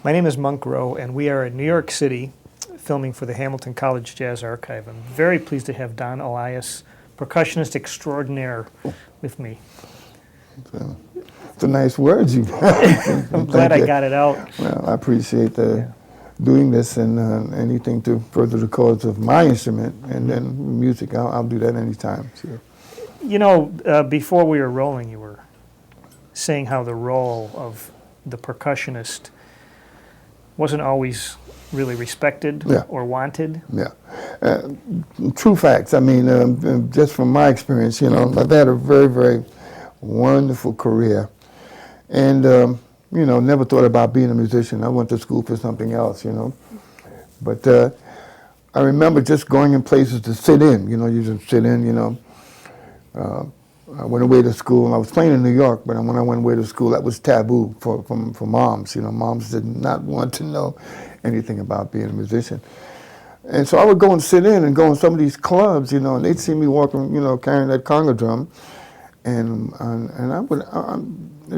My name is Monk Rowe, and we are in New York City filming for the Hamilton College Jazz Archive. I'm very pleased to have Don Alias, percussionist extraordinaire, with me. It's a nice words you I'm glad I got it out. Well, I appreciate doing this and anything to further the cause of my instrument and then music. I'll do that anytime. So. You know, before we were rolling, you were saying how the role of the percussionist wasn't always really respected or wanted. Yeah. True facts. I mean, just from my experience, you know, I've had a very, very wonderful career. And, you know, never thought about being a musician. I went to school for something else, you know. But I remember just going in places to sit in, you know, you just sit in, you know. I went away to school. I was playing in New York, but when I went away to school, that was taboo for moms. You know, moms did not want to know anything about being a musician. And so I would go and sit in and go in some of these clubs, you know, and they'd see me walking, you know, carrying that conga drum. And I would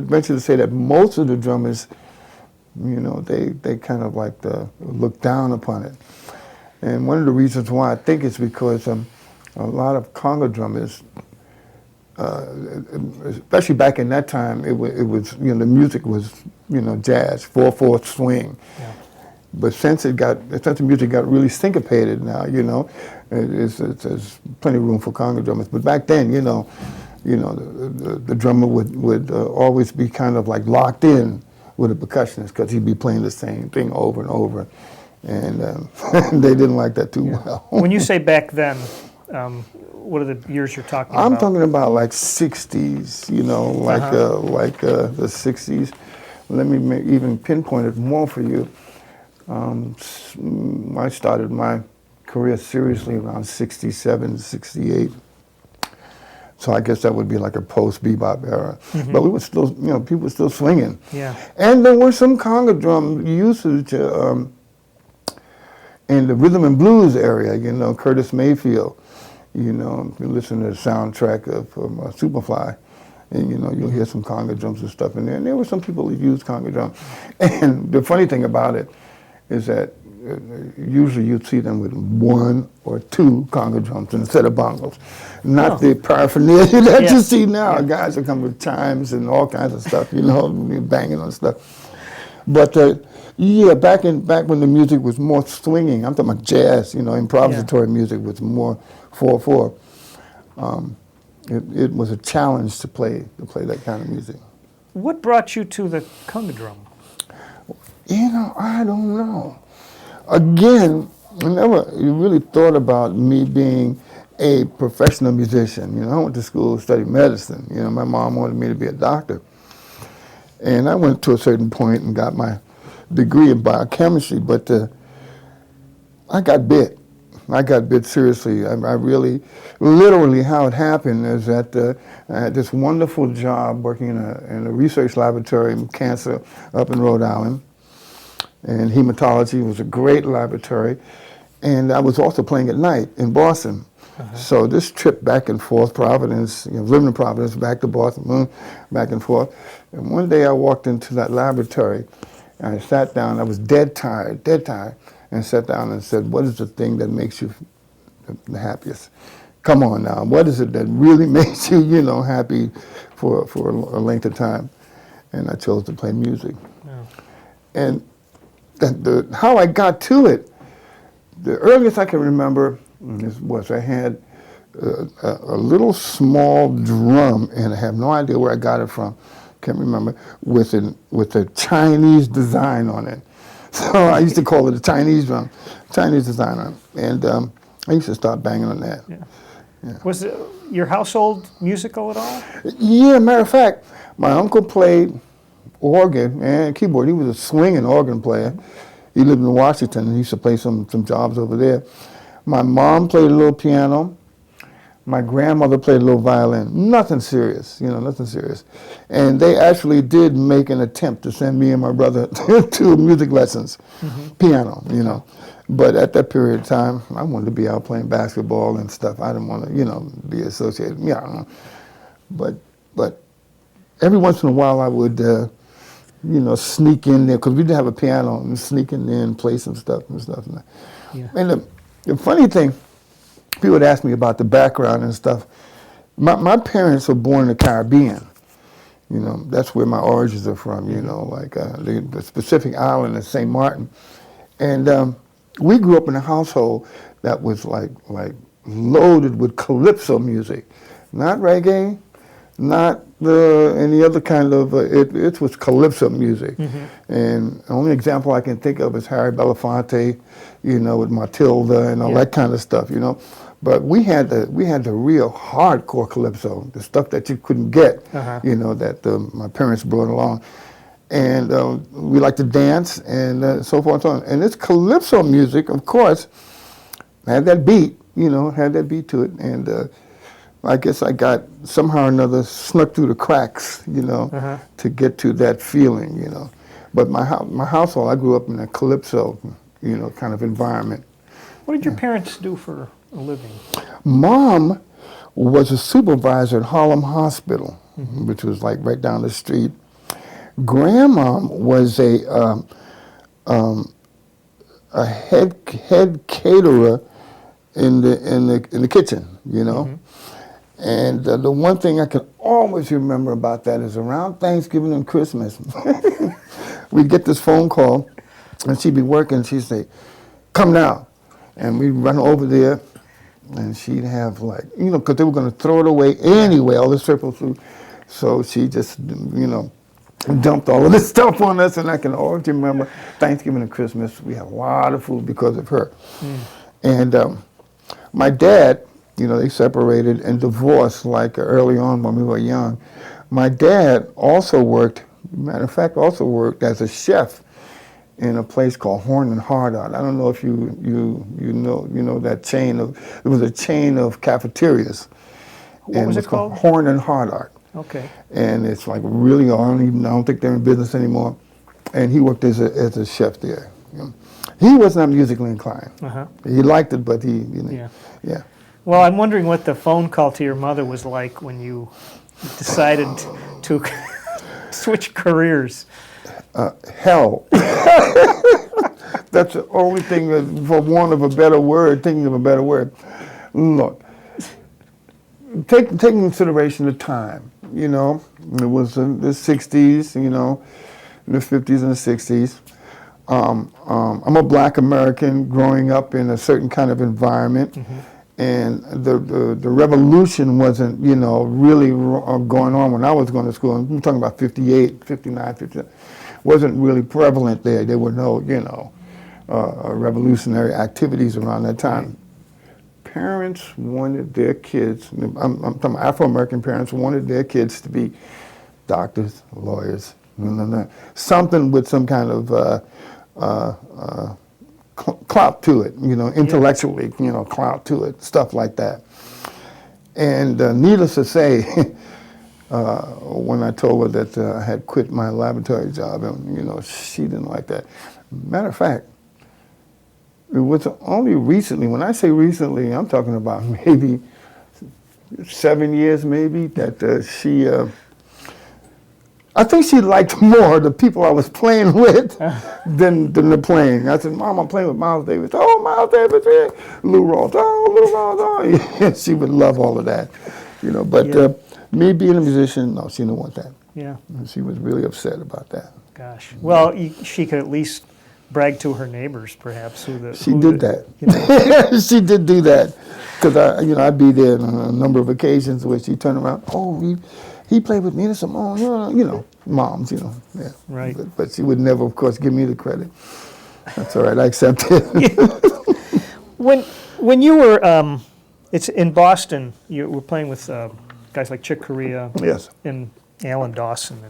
venture to say that most of the drummers, you know, they kind of like look down upon it. And one of the reasons why I think it's because a lot of conga drummers, especially back in that time, it was you know, the music was, you know, jazz, 4/4 swing. Yeah. But since the music got really syncopated now, you know, there's plenty of room for conga drummers. But back then, you know, the drummer would always be kind of like locked in with a percussionist because he'd be playing the same thing over and over, and they didn't like that too well. When you say back then, what are the years you're talking about? I'm talking about like 60s, you know, like the 60s. Let me even pinpoint it more for you. I started my career seriously around 67, 68. So I guess that would be like a post-bebop era. Mm-hmm. But we were still, you know, people were still swinging. Yeah. And there was some conga drum usage in the rhythm and blues area, you know, Curtis Mayfield. You know, if you listen to the soundtrack of Superfly, and you know, you'll hear some conga drums and stuff in there. And there were some people who used conga drums. And the funny thing about it is that usually you'd see them with 1 or 2 conga drums instead of bongos. Not the paraphernalia that you see now. Guys that come with chimes and all kinds of stuff, you know, banging on stuff. But yeah, back when the music was more swinging, I'm talking about jazz, you know, improvisatory music was more 4/4. It was a challenge to play that kind of music. What brought you to the conga drum? You know, I don't know. Again, I never really thought about me being a professional musician. You know, I went to school to study medicine. You know, my mom wanted me to be a doctor. And I went to a certain point and got my degree in biochemistry, but I got bit. I got bit seriously. I really, literally how it happened is that I had this wonderful job working in a research laboratory in cancer up in Rhode Island. And hematology was a great laboratory. And I was also playing at night in Boston. Uh-huh. So this trip back and forth, Providence, you know, living in Providence, back to Boston, back and forth. And one day I walked into that laboratory and I sat down. I was dead tired, and sat down and said, what is the thing that makes you the happiest? Come on now, what is it that really makes you, you know, happy for a length of time? And I chose to play music. Yeah. And how I got to it, the earliest I can remember was I had a little small drum, and I have no idea where I got it from, can't remember, with a Chinese design on it. So I used to call it a Chinese drum, Chinese design on it. And I used to start banging on that. Yeah. Yeah. Was your household musical at all? Yeah, matter of fact, my uncle played organ and keyboard. He was a swinging organ player. He lived in Washington, and he used to play some jobs over there. My mom played a little piano. My grandmother played a little violin. Nothing serious, you know, nothing serious. And they actually did make an attempt to send me and my brother to music lessons, piano, you know. But at that period of time, I wanted to be out playing basketball and stuff. I didn't want to, you know, be associated. Yeah, I don't know. But every once in a while, I would sneak in there, because we didn't have a piano, and sneak in there and play some stuff and stuff. Yeah. And the funny thing, people would ask me about the background and stuff. My parents were born in the Caribbean. That's where my origins are from, like the specific island of St. Martin. And we grew up in a household that was like loaded with calypso music. Not reggae, not any other kind of, it was calypso music. And the only example I can think of is Harry Belafonte, with Matilda and all that kind of stuff, But we had the real hardcore calypso, the stuff that you couldn't get, that my parents brought along. And we liked to dance and so forth and so on. And this calypso music, of course, had that beat, had that beat to it. And I guess I got somehow or another snuck through the cracks, to get to that feeling, But my household, I grew up in a calypso, kind of environment. What did your parents do for a living? Mom was a supervisor at Harlem Hospital, which was like right down the street. Grandmom was a head caterer in the kitchen, And the one thing I can always remember about that is around Thanksgiving and Christmas, we'd get this phone call, and she'd be working. She'd say, "Come now," and we'd run over there. And she'd have because they were going to throw it away anyway, all the surplus food. So she just, dumped all of this stuff on us. And I can always remember Thanksgiving and Christmas, we had a lot of food because of her. And my dad, they separated and divorced early on when we were young. My dad also worked as a chef in a place called Horn and Hardart. I don't know if you know that chain of, it was a chain of cafeterias. What was it called? Horn and Hardart. Okay. And it's really, I don't think they're in business anymore. And he worked as a chef there. He was not musically inclined. He liked it, but he, yeah. Well, I'm wondering what the phone call to your mother was like when you decided to switch careers. Hell. That's the only thing, for want of a better word, thinking of a better word. Look, take in consideration the time, It was in the 60s, in the 50s and the 60s. I'm a black American growing up in a certain kind of environment. And the revolution wasn't, really going on when I was going to school. I'm talking about 58, 59, 59. Wasn't really prevalent there. There were no, revolutionary activities around that time. Parents wanted their kids, I'm talking about Afro-American parents, wanted their kids to be doctors, lawyers, something with some kind of clout to it, intellectually, clout to it, stuff like that. And needless to say, when I told her that I had quit my laboratory job, and she didn't like that. Matter of fact, it was only recently, when I say recently, I'm talking about maybe 7 years maybe, that she, I think she liked more the people I was playing with than the playing. I said, "Mom, I'm playing with Miles Davis." "Oh, Miles Davis, yeah." Lou Rawls, "Oh, Lou Rawls, oh." She would love all of that, but me being a musician, no, she didn't want that. Yeah. She was really upset about that. Gosh. Well, she could at least brag to her neighbors, perhaps. She did that. She did do that, because I'd be there on a number of occasions where she'd turn around. "Oh, he played with Nina Simone," moms, yeah. Right. But she would never, of course, give me the credit. That's all right, I accept it. When you were, it's in Boston, you were playing with guys like Chick Corea. Yes. And Alan Dawson.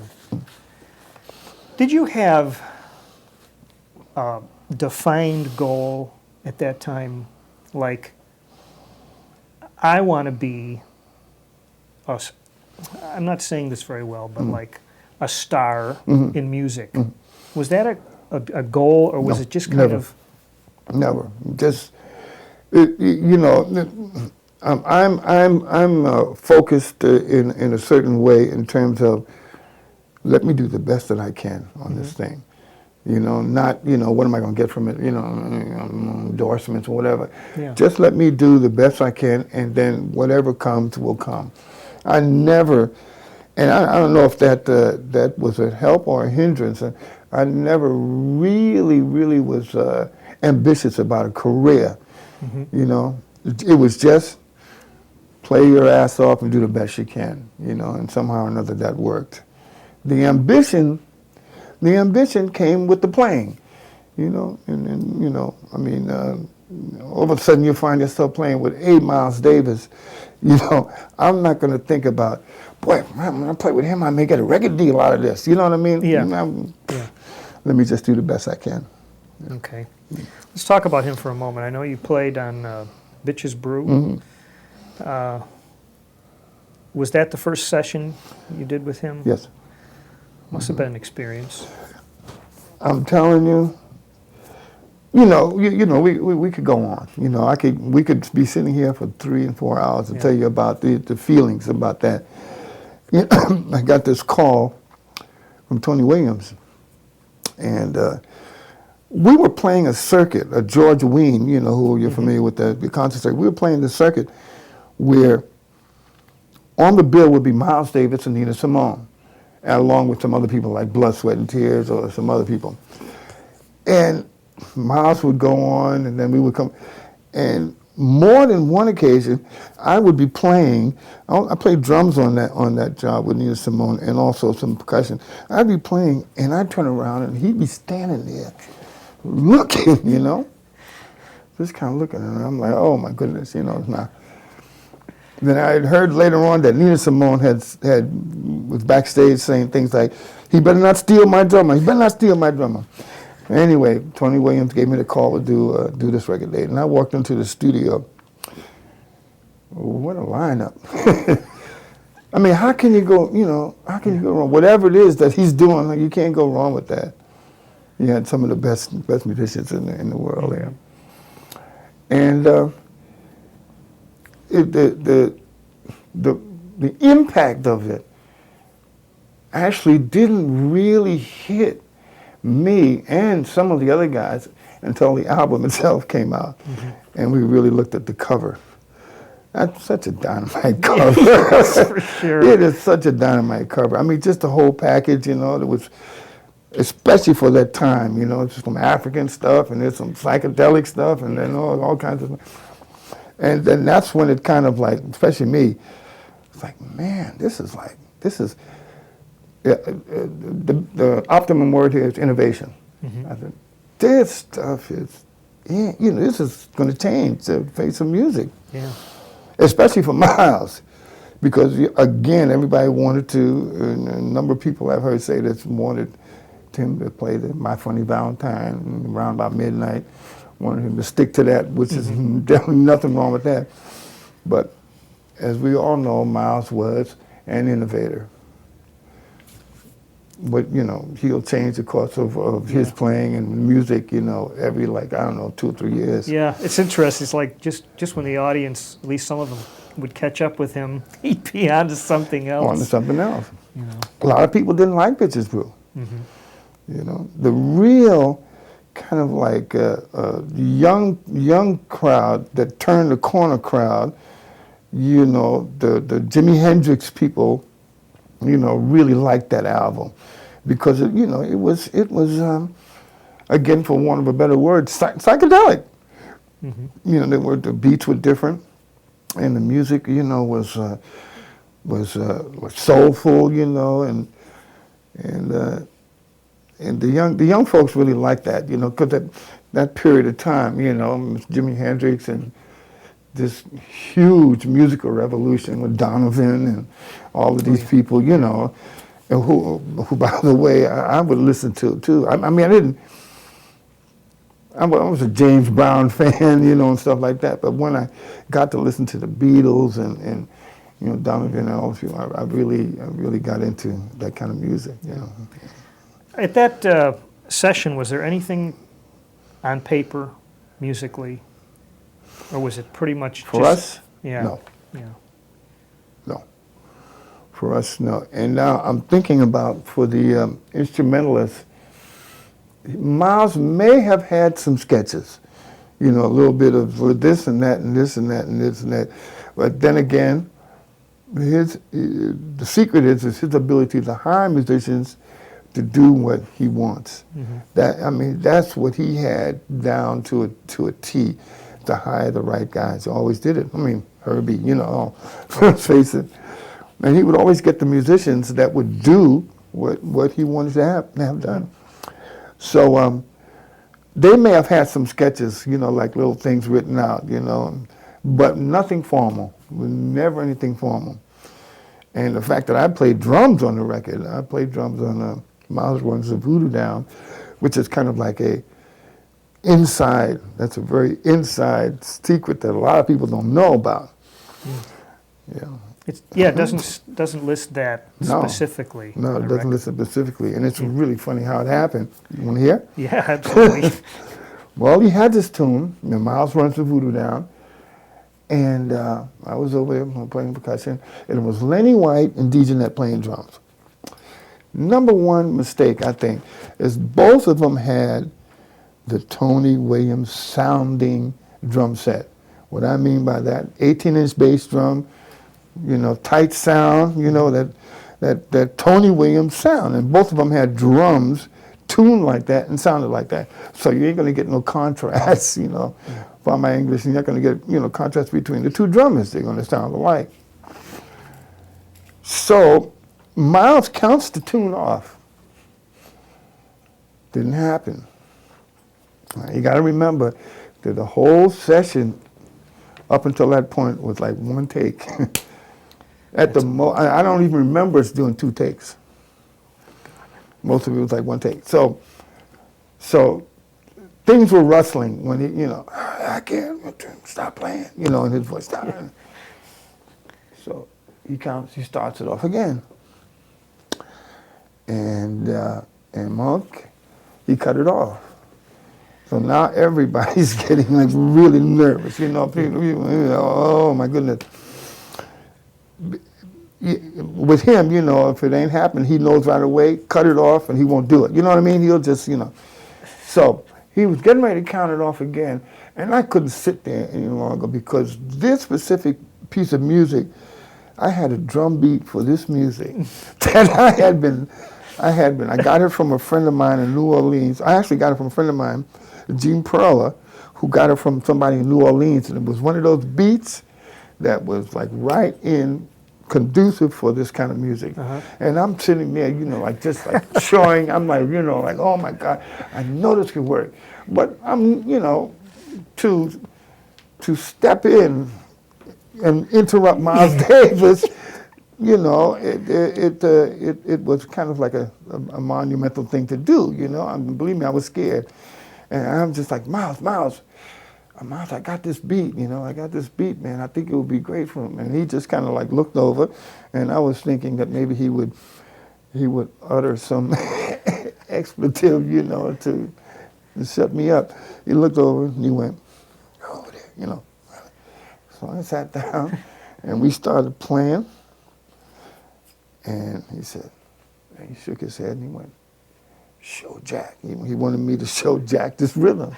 Did you have a defined goal at that time? Like, I want to be I'm not saying this very well, but like a star in music. Was that a goal, or was it just kind of? Never. Just, I'm focused in a certain way in terms of let me do the best that I can on this thing. You know, not, you know, what am I going to get from it, you know, endorsements or whatever. Yeah. Just let me do the best I can, and then whatever comes will come. I never, and I don't know if that was a help or a hindrance. I never really was ambitious about a career. You know, it was just play your ass off and do the best you can, you know, and somehow or another that worked. The ambition came with the playing, you know, and you know, I mean, all of a sudden you find yourself playing with A. Miles Davis, you know. I'm not going to think about, boy, when I play with him, I may get a record deal out of this, you know what I mean? Yeah. Yeah. Let me just do the best I can. Okay. Let's talk about him for a moment. I know you played on Bitches Brew. Was that the first session you did with him? Yes. Must have been an experience. I'm telling you, you know, we could go on. You know, we could be sitting here for 3 and 4 hours and tell you about the feelings about that. You know, I got this call from Tony Williams, and we were playing a circuit, a George Wein, you know, who you're familiar with the concert circuit. We were playing the circuit where on the bill would be Miles Davis and Nina Simone, along with some other people like Blood, Sweat, and Tears or some other people. And Miles would go on, and then we would come. And more than one occasion, I would be playing. I played drums on that job with Nina Simone and also some percussion. I'd be playing, and I'd turn around, and he'd be standing there looking, you know, just kind of looking. And I'm like, oh, my goodness, you know, it's not. Then I had heard later on that Nina Simone was backstage saying things like, he better not steal my drummer, he better not steal my drummer. Anyway, Tony Williams gave me the call to do this record date, and I walked into the studio. What a lineup. I mean, how can you go, you know, how can you go wrong? Whatever it is that he's doing, like, you can't go wrong with that. You had some of the best musicians in the world there. And the impact of it actually didn't really hit me and some of the other guys until the album itself came out, and we really looked at the cover. That's such a dynamite cover. Yes, for sure. It is such a dynamite cover. I mean, just the whole package, you know, that was, especially for that time, you know, it's some African stuff, and there's some psychedelic stuff, and then all kinds of stuff. And then that's when it kind of like, especially me, it's like, man, this is the optimum word here is innovation. I said, this stuff is, you know, this is going to change the face of music. Yeah. Especially for Miles, because again, everybody wanted to, and a number of people I've heard say this wanted him to play the My Funny Valentine around about midnight. Wanted him to stick to that, which is definitely nothing wrong with that. But as we all know, Miles was an innovator. But, you know, he'll change the course of his playing and music, you know, every, like, I don't know, 2 or 3 years. Yeah, it's interesting. It's like just when the audience, at least some of them, would catch up with him, he'd be on to something else. On to something else. You know. A lot of people didn't like Bitches Brew. You know, the real kind of like young crowd that turned the corner crowd, you know, the Jimi Hendrix people, you know, really liked that album because it, you know, it was again, for want of a better word, psychedelic. You know, the beats were different, and the music, you know, was soulful, you know, and the young folks really liked that, you know, because that period of time, you know, Jimi Hendrix and this huge musical revolution with Donovan and all of these people, you know, and who by the way, I would listen to too. I mean, I was a James Brown fan, you know, and stuff like that. But when I got to listen to the Beatles and you know, Donovan and all those people, I really got into that kind of music, you know. At that session, was there anything on paper, musically, or was it pretty much for just, us? Yeah. No. Yeah. No. for us to know. And now I'm thinking about for the instrumentalists, Miles may have had some sketches, you know, a little bit of this and that and this and that and this and that. But then again, the secret is his ability to hire musicians to do what he wants. That's what he had down to a T, to hire the right guys. He always did it. I mean, Herbie, you know, let's face it. And he would always get the musicians that would do what he wanted to have done. So they may have had some sketches, you know, like little things written out, you know, but nothing formal. Never anything formal. And the fact that I played drums on the record, I played drums on Miles Runs the Voodoo Down, which is kind of like that's a very inside secret that a lot of people don't know about. Yeah. It doesn't list that specifically. No, it doesn't list it specifically. And it's really funny how it happened. You want to hear? Yeah, absolutely. Well, he had this tune, you know, Miles Runs the Voodoo Down, and I was over there playing percussion, and it was Lenny White and DJ Net playing drums. Number one mistake, I think, is both of them had the Tony Williams sounding drum set. What I mean by that, 18-inch bass drum, you know, tight sound, you know, that Tony Williams sound. And both of them had drums tuned like that and sounded like that. So you ain't going to get no contrast, you know. For my English, you're not going to get, you know, contrast between the two drummers. They're going to sound alike. So Miles counts the tune off. Didn't happen. You got to remember that the whole session up until that point was like one take. I don't even remember us doing 2 takes. Most of it was like 1 take. So things were rustling when he, you know, I can't stop playing, you know, and his voice started. So he starts it off again. And Monk, he cut it off. So now everybody's getting like really nervous, you know, people, oh my goodness. With him, you know, if it ain't happened, he knows right away, cut it off, and he won't do it. You know what I mean? He'll just, you know. So he was getting ready to count it off again, and I couldn't sit there any longer because this specific piece of music, I had a drum beat for this music that I got it from a friend of mine in New Orleans. I actually got it from a friend of mine, Gene Perla, who got it from somebody in New Orleans, and it was one of those beats that was like right in conducive for this kind of music. And I'm sitting there, you know, like just like showing, I'm like, you know, like, oh my God, I know this could work. But I'm, you know, to step in and interrupt Miles Davis, you know, it was kind of like a monumental thing to do, you know. Believe me, I was scared. And I'm just like, Miles, I got this beat, you know, man. I think it would be great for him. And he just kind of like looked over, and I was thinking that maybe he would utter some expletive, you know, to shut me up. He looked over and he went, over there, you know. So I sat down and we started playing. And he said, and he shook his head and he went, show Jack. He wanted me to show Jack this rhythm.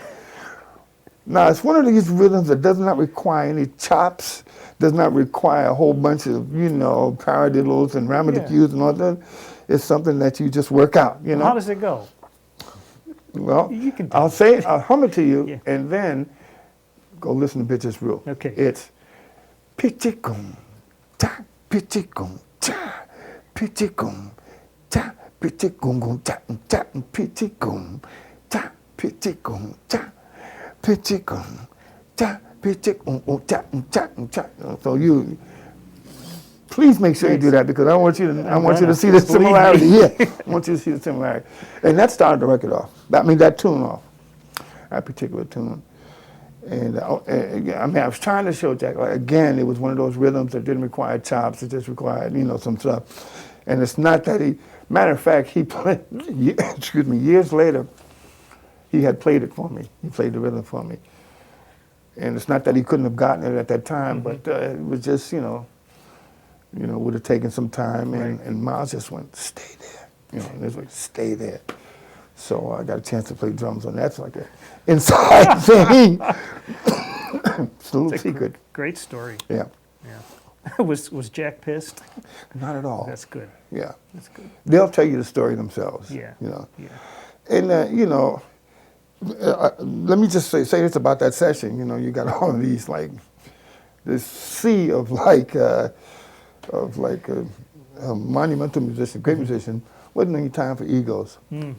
Now, it's one of these rhythms that does not require any chops, does not require a whole bunch of, you know, paradiddles and ramadicues and all that. It's something that you just work out, you know. How does it go? Well, I'll hum it to you, and then go listen to Bitches Rule. Okay. It's pitchicum, ta, pitchicum, ta, pitchicum, ta, pitchicum, ta, ta, pitchicum, ta, pitchicum, ta. So you, please make sure you do that because I want you to see the similarity. Yeah, I want you to see the similarity. And that started the record off. That tune off, that particular tune. And I was trying to show Jack, like, again, it was one of those rhythms that didn't require chops, it just required, you know, some stuff. And it's not that matter of fact, he played, years later, he had played it for me. He played the rhythm for me. And it's not that he couldn't have gotten it at that time, but it was just, you know, would have taken some time, and, Right. and Miles just went, stay there. And it's like, stay there. So I got a chance to play drums on that. It's like an inside thing. It's a little It's a secret. great story. Yeah. Yeah. Was Jack pissed? Not at all. That's good. Yeah. That's good. They'll tell you the story themselves. Yeah. Yeah. And, let me just say this about that session. You got all of these, like, this sea of, a monumental musician, great musician. Wasn't any time for egos. You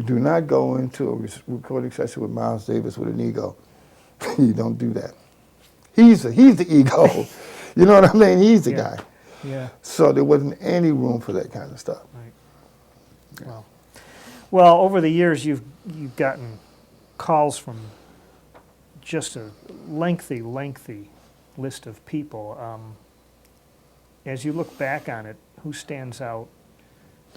do not go into a recording session with Miles Davis with an ego. You don't do that. He's the ego. You know what I mean? He's the guy. Yeah. So there wasn't any room for that kind of stuff. Right. Well, over the years, you've gotten calls from just a lengthy list of people. As you look back on it, who stands out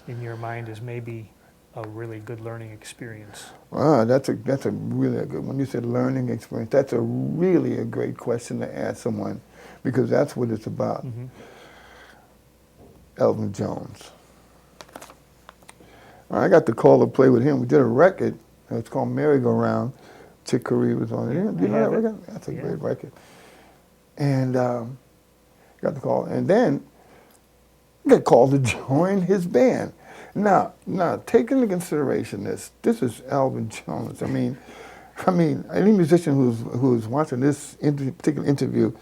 in your mind as maybe a really good learning experience? That's a really good, when you said learning experience, that's a really a great question to ask someone, because that's what it's about. Elvin Jones. I got the call to play with him. We did a record. It's called Merry Go Round. Chick Corea was on it. Do you know that record? That's a great record. And got the call. And then got called to join his band. Now, take into consideration this. This is Elvin Jones. I mean, any musician who's watching this particular interview,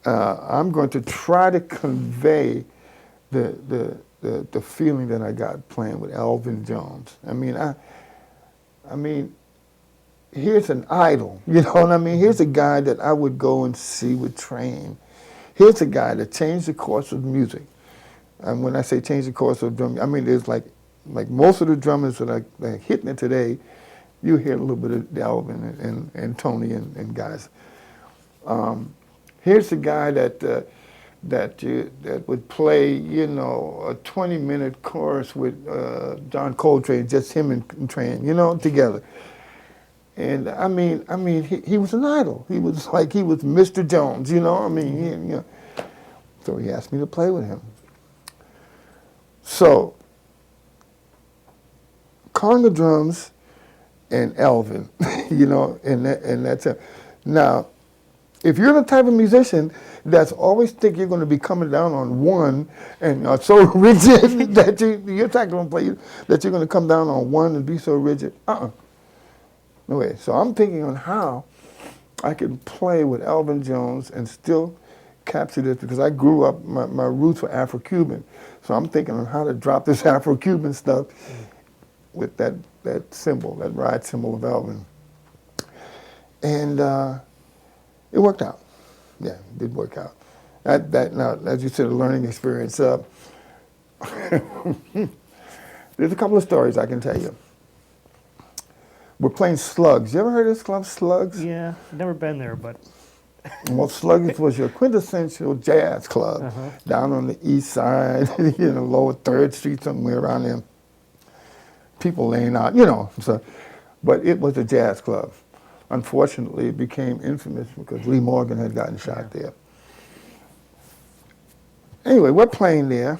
I'm going to try to convey the feeling that I got playing with Elvin Jones. I mean, here's an idol. You know what I mean? Here's a guy that I would go and see with Train. Here's a guy that changed the course of music. And when I say change the course of drumming, I mean there's like most of the drummers that are hitting it today, you hear a little bit of Elvin and Tony and guys. Here's a guy that would play, a 20-minute chorus with John Coltrane, just him and Train, together. And I mean, he was an idol. He was Mr. Jones, So he asked me to play with him. So, conga drums and Elvin, and that's it. Now, if you're the type of musician that's always think you're going to be coming down on one and are so rigid that you're going to play that you're going to come down on one and be so rigid, no way. So I'm thinking on how I can play with Elvin Jones and still capture this, because I grew up, my roots were Afro-Cuban. So I'm thinking on how to drop this Afro-Cuban stuff with that symbol, that ride symbol of Elvin. And it worked out. Yeah, it did work out. Now, as you said, a learning experience. There's a couple of stories I can tell you. We're playing Slugs. You ever heard of this club, Slugs? Yeah, never been there, but... Well, Slugs was your quintessential jazz club down on the east side, lower 3rd Street, somewhere around there. People laying out, So, but it was a jazz club. Unfortunately, it became infamous because Lee Morgan had gotten shot there. Anyway, we're playing there,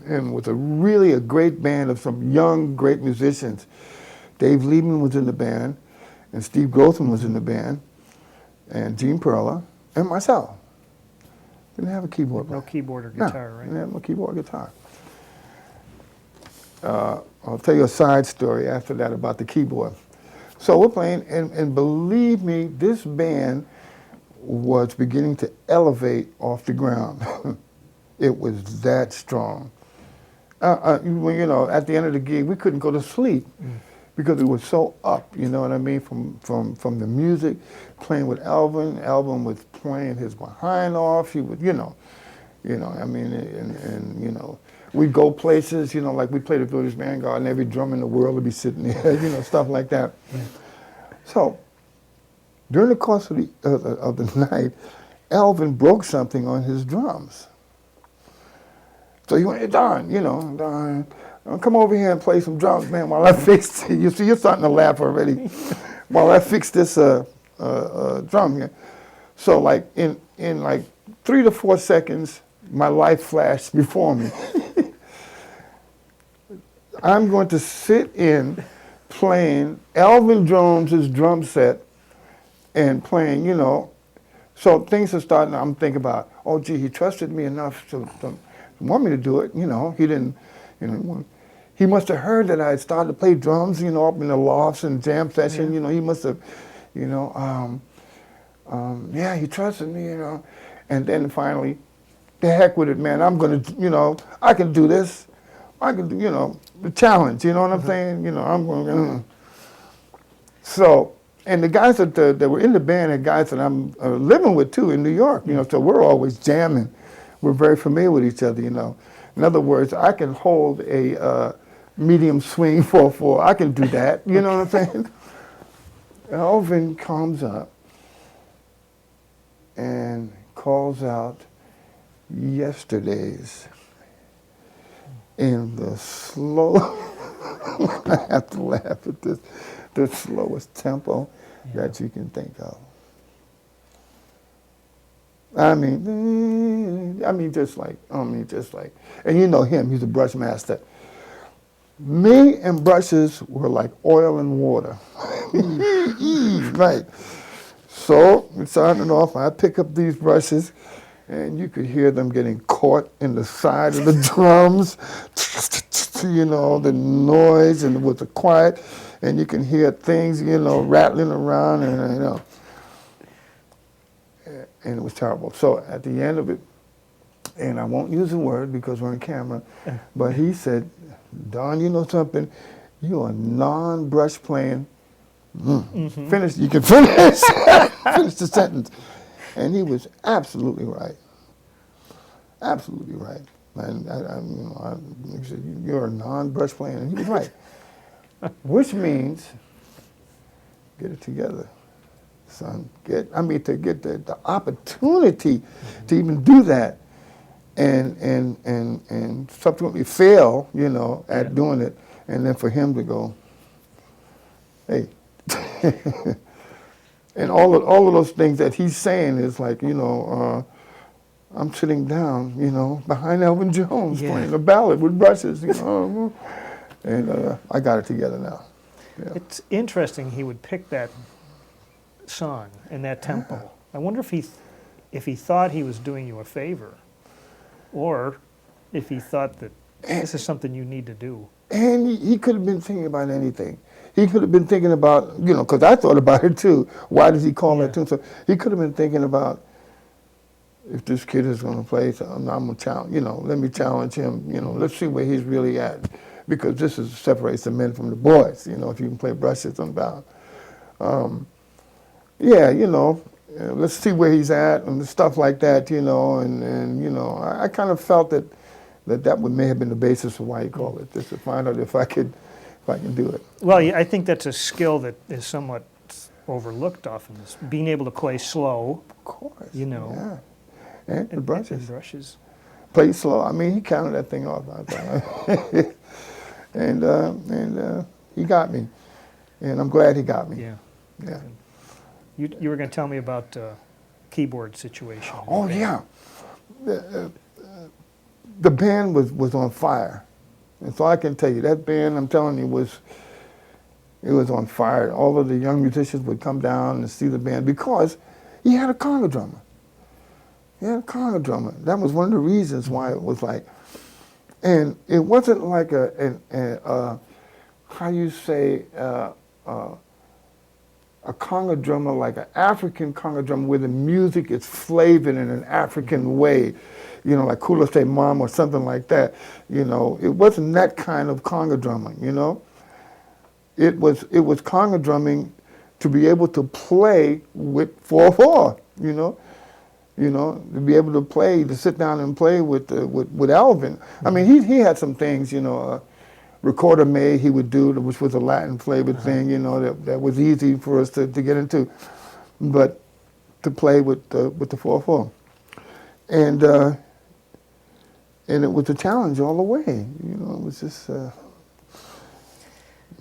and with a great band of some young, great musicians. Dave Liebman was in the band, and Steve Grothman was in the band, and Gene Perla, and myself. Didn't have a keyboard player. No keyboard or guitar, right? Didn't have no keyboard or guitar. I'll tell you a side story after that about the keyboard. So we're playing, and believe me, this band was beginning to elevate off the ground. It was that strong. At the end of the gig, we couldn't go to sleep because it was so up, you know what I mean, from the music, playing with Elvin. Elvin was playing his behind off. He would, we'd go places, like we played at Village Vanguard, and every drum in the world would be sitting there, stuff like that. So, during the course of the night, Elvin broke something on his drums. So he went, Don, come over here and play some drums, man, while I fix it. You see, you're starting to laugh already. While I fix this drum here. So, in 3 to 4 seconds, my life flashed before me. I'm going to sit in playing Elvin Jones's drum set and playing, you know. So things are starting, I'm thinking about, oh, gee, he trusted me enough to want me to do it. You know, he didn't, you know, he must have heard that I had started to play drums, you know, up in the lofts and jam session. Yeah. You know, he must have, you know, yeah, he trusted me, you know. And then finally, the heck with it, man. I'm going to, you know, I can do this. I can do, you know, the challenge, you know what I'm saying? You know, I'm going to, So, and the guys that were in the band are guys that I'm living with too in New York, you know, so we're always jamming. We're very familiar with each other, you know. In other words, I can hold a medium swing 4/4. I can do that, you know what I'm saying? Elvin comes up and calls out Yesterdays in the slow, I have to laugh at this, the slowest tempo that you can think of. I mean, just like, and you know him, he's a brush master. Me and brushes were like oil and water. Right. So, starting off, I pick up these brushes, and you could hear them getting caught in the side of the drums, you know, the noise and with the quiet, and you can hear things, you know, rattling around, and you know, and it was terrible. So at the end of it, and I won't use a word because we're on camera, but he said, Don, you know something? You are non-brush playing. Finish, you can finish, finish the sentence. And he was absolutely right. Absolutely right. And he said, you're a non-brush player. And he was right. Which means, get it together, son. To get the opportunity to even do that and subsequently fail, you know, at doing it. And then for him to go, hey. And all of those things that he's saying is like, you know, I'm sitting down, you know, behind Elvin Jones playing a ballad with brushes, you know, and I got it together now. Yeah. It's interesting he would pick that song and that tempo. I wonder if he thought he was doing you a favor, or if he thought that this is something you need to do. And he could have been thinking about anything. He could have been thinking about, you know, because I thought about it too. Why does he call that tune? So he could have been thinking about, if this kid is going to play, so I'm going to challenge, you know, let me challenge him, you know, let's see where he's really at. Because this separates the men from the boys, you know, if you can play brushes on ballad. Yeah, you know, let's see where he's at and stuff like that, you know, and you know, I kind of felt that may have been the basis of why he called it, just to find out if I can do it. Well, I think that's a skill that is somewhat overlooked often, is being able to play slow. Of course. You know. Yeah. And the brushes. And brushes. Play slow. I mean, he counted that thing off. I thought. and he got me. And I'm glad he got me. Yeah. Yeah. You were going to tell me about keyboard situation. Oh, yeah. The band was on fire. And so I can tell you, that band, I'm telling you, it was on fire. All of the young musicians would come down and see the band because he had a conga drummer. He had a conga drummer. That was one of the reasons why it was like, and it wasn't like how you say, a conga drummer, like an African conga drummer where the music is flavored in an African way, you know, like Kula Say Mom or something like that. You know, it wasn't that kind of conga drumming, you know. It was conga drumming to be able to play with 4/4, you know, to be able to play, to sit down and play with Alvin. I mean, he had some things, you know, Recorder May he would do, which was a Latin flavored thing, you know, that was easy for us to get into, but to play with the 4/4, and it was a challenge all the way. You know, it was just.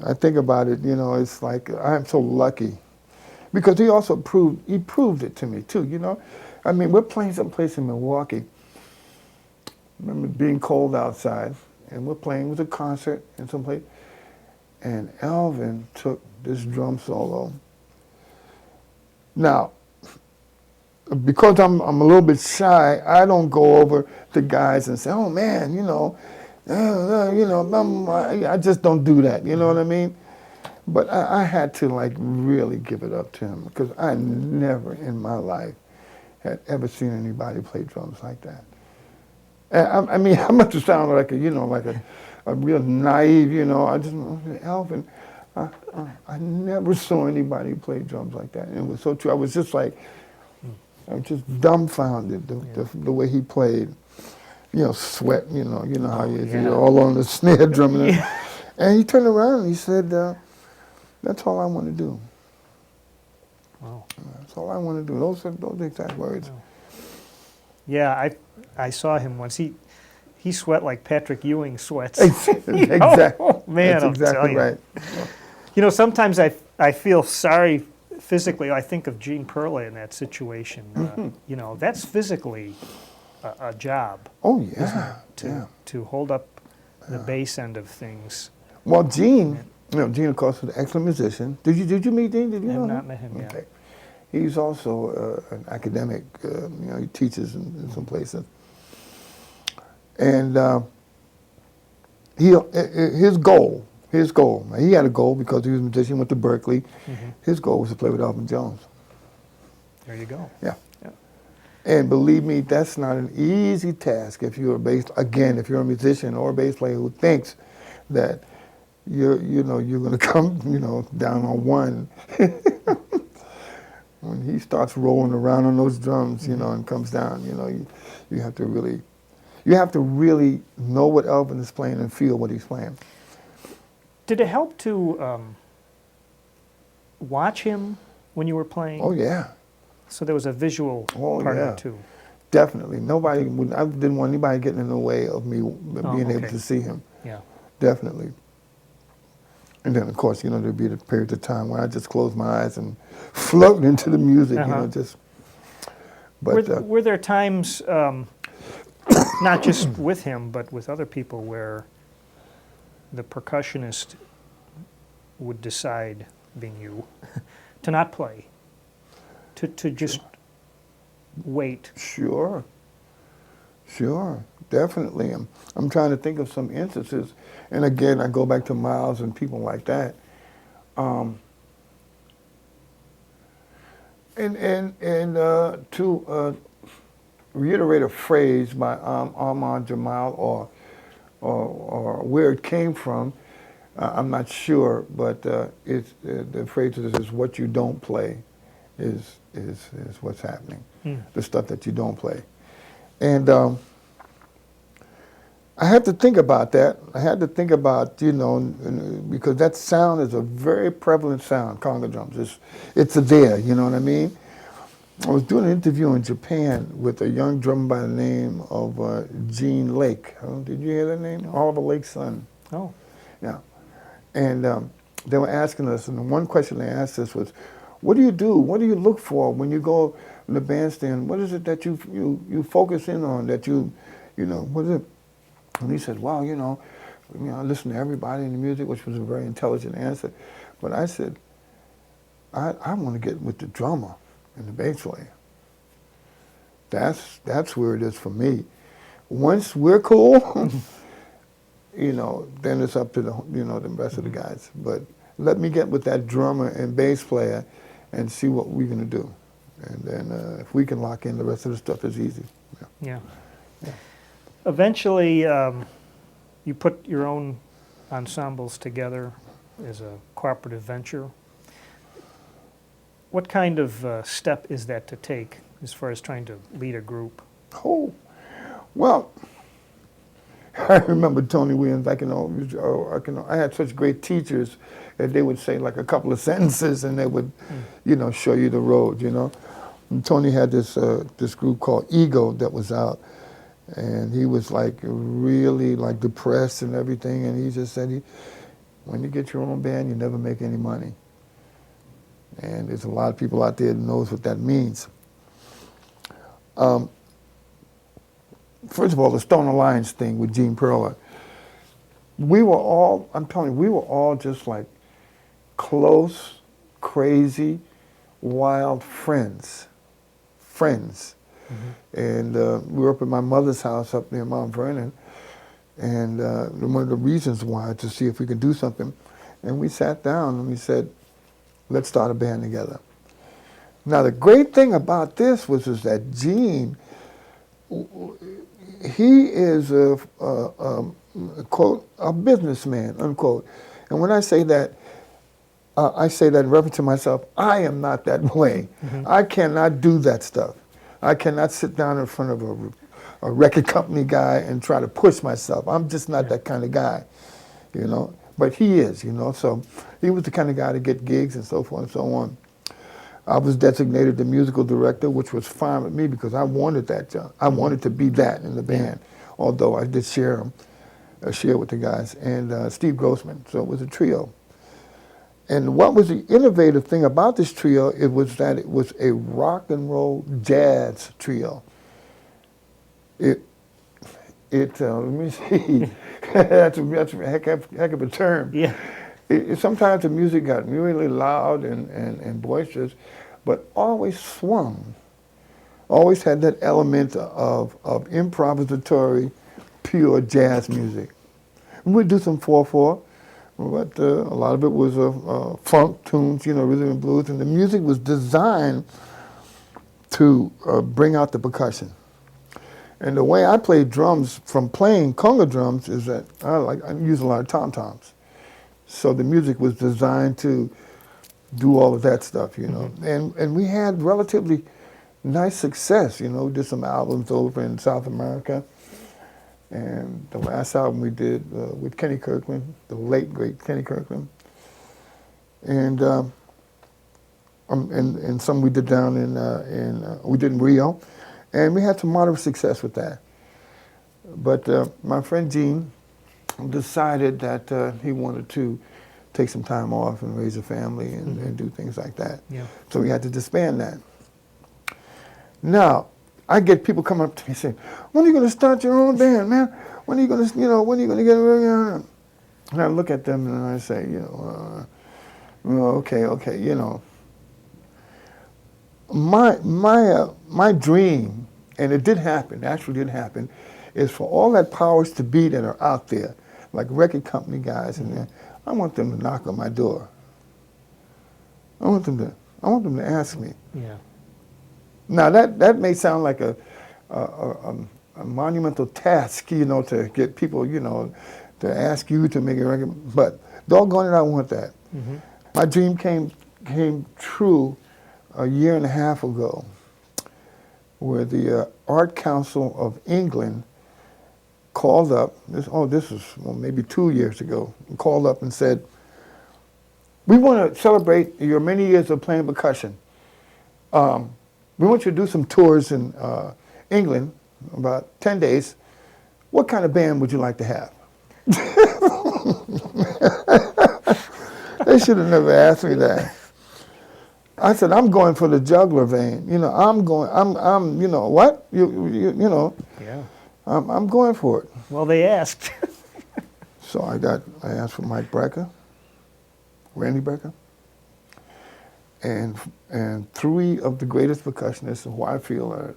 I think about it, you know, it's like I'm so lucky, because he also proved it to me too. You know, I mean, we're playing someplace in Milwaukee. I remember being cold outside, and we're playing. It was a concert in someplace, and Alvin took this drum solo. Now, because I'm a little bit shy, I don't go over to guys and say, "Oh man, I just don't do that." You know what I mean? But I had to like really give it up to him because I never in my life had ever seen anybody play drums like that. And I mean, I must have sounded like a real naive, I just, Alvin, I never saw anybody play drums like that. And it was so true. I was just like, I was just dumbfounded the way he played. Sweat, you know how he is, all on the snare drum. And he turned around and he said, that's all I want to do. Wow. That's all I want to do. Those are the exact words. Wow. Yeah, I saw him once. He sweat like Patrick Ewing sweats. Exactly. Oh, man, That's exactly right. Sometimes I feel sorry physically. I think of Gene Perley in that situation. That's physically a job. Oh, yeah. To hold up the bass end of things. Well, Gene, Gene, of course, was an excellent musician. Did you meet Gene? Did you I know have him? not met him yet. Okay. He's also an academic. He teaches in some places. And his goal, he had a goal because he was a musician, went to Berkeley. His goal was to play with Elvin Jones. There you go. Yeah. And believe me, that's not an easy task if you're if you're a musician or a bass player who thinks that you're going to come, down on one. When he starts rolling around on those drums, and comes down, you have to really know what Elvin is playing and feel what he's playing. Did it help to watch him when you were playing? Oh, yeah. So there was a visual part of it too. Definitely. I didn't want anybody getting in the way of me being able to see him. Yeah. Definitely. And then, of course, there'd be the period of time where I just closed my eyes and float into the music, But were there times, not just with him, but with other people, where the percussionist would decide, being you, to not play, to just wait? Sure, definitely. I'm trying to think of some instances, and again, I go back to Miles and people like that. To reiterate a phrase by Ahmad Jamal, or where it came from, I'm not sure, but it's the phrase is "what you don't play is what's happening." The stuff that you don't play, and I had to think about that. I had to think about because that sound is a very prevalent sound. Conga drums, it's there. You know what I mean? I was doing an interview in Japan with a young drummer by the name of Gene Lake. Did you hear that name? Oliver Lake's son. Oh. Yeah. And they were asking us, and the one question they asked us was, what do you do? What do you look for when you go in the bandstand? What is it that you focus in on, that what is it? And he said, well, I listen to everybody in the music, which was a very intelligent answer. But I said, I want to get with the drummer and the bass player. That's where it is for me. Once we're cool, then it's up to the rest of the guys. But let me get with that drummer and bass player and see what we're going to do. And then if we can lock in, the rest of the stuff is easy. Yeah. Eventually, you put your own ensembles together as a cooperative venture. What kind of step is that to take as far as trying to lead a group? Oh, well, I remember Tony Williams. I had such great teachers that they would say like a couple of sentences and they would, show you the road. And Tony had this group called Ego that was out, and he was like really like depressed and everything, and he just said, when you get your own band, you never make any money. And there's a lot of people out there that knows what that means. First of all, the Stone Alliance thing with Gene Perla. We were all, I'm telling you, we were all just like close, crazy, wild friends. Friends. And we were up at my mother's house up near Mount Vernon. And one of the reasons why, to see if we could do something. And we sat down and we said, let's start a band together. Now, the great thing about this is that Gene, he is quote, a businessman, unquote. And when I say that in reference to myself, I am not that way. I cannot do that stuff. I cannot sit down in front of a record company guy and try to push myself. I'm just not that kind of guy, you know. But he is, you know. So he was the kind of guy to get gigs and so forth and so on. I was designated the musical director, which was fine with me because I wanted that job. I wanted to be that in the band, although I did share with the guys, and Steve Grossman. So it was a trio. And what was the innovative thing about this trio, it was that it was a rock and roll jazz trio. Let me see, that's a heck of a term. Yeah. Sometimes the music got really loud and boisterous, but always swung. Always had that element of improvisatory, pure jazz music. We'd do some 4/4, but a lot of it was funk tunes, you know, rhythm and blues, and the music was designed to bring out the percussion. And the way I play drums from playing conga drums is that I use a lot of tom-toms. So the music was designed to do all of that stuff, you know. And we had relatively nice success, you know. We did some albums over in South America. And the last album we did with Kenny Kirkland, the late, great Kenny Kirkland. And some we did down we did in Rio. And we had some moderate success with that. But my friend Gene decided that he wanted to take some time off and raise a family and do things like that. Yeah. So we had to disband that. Now, I get people come up to me saying, when are you going to start your own band, man? When are you going to, when are you going to get it? And I look at them and I say, okay, you know. My dream, and it did happen, actually did happen, is for all that powers to be that are out there, like record company guys, and I want them to knock on my door. I want them to ask me. Yeah. Now that may sound like a monumental task, you know, to get people, you know, to ask you to make a record, but doggone it, I want that. My dream came true a year and a half ago, where the Art Council of England called up, this was maybe 2 years ago, called up and said, we want to celebrate your many years of playing percussion. We want you to do some tours in England, about 10 days. What kind of band would you like to have? They should have never asked me that. I said, I'm going for the juggler vein. You know, I'm you know, what? You know. Yeah. I'm going for it. Well, they asked. So I asked for Mike Brecker, Randy Brecker, and three of the greatest percussionists who I feel are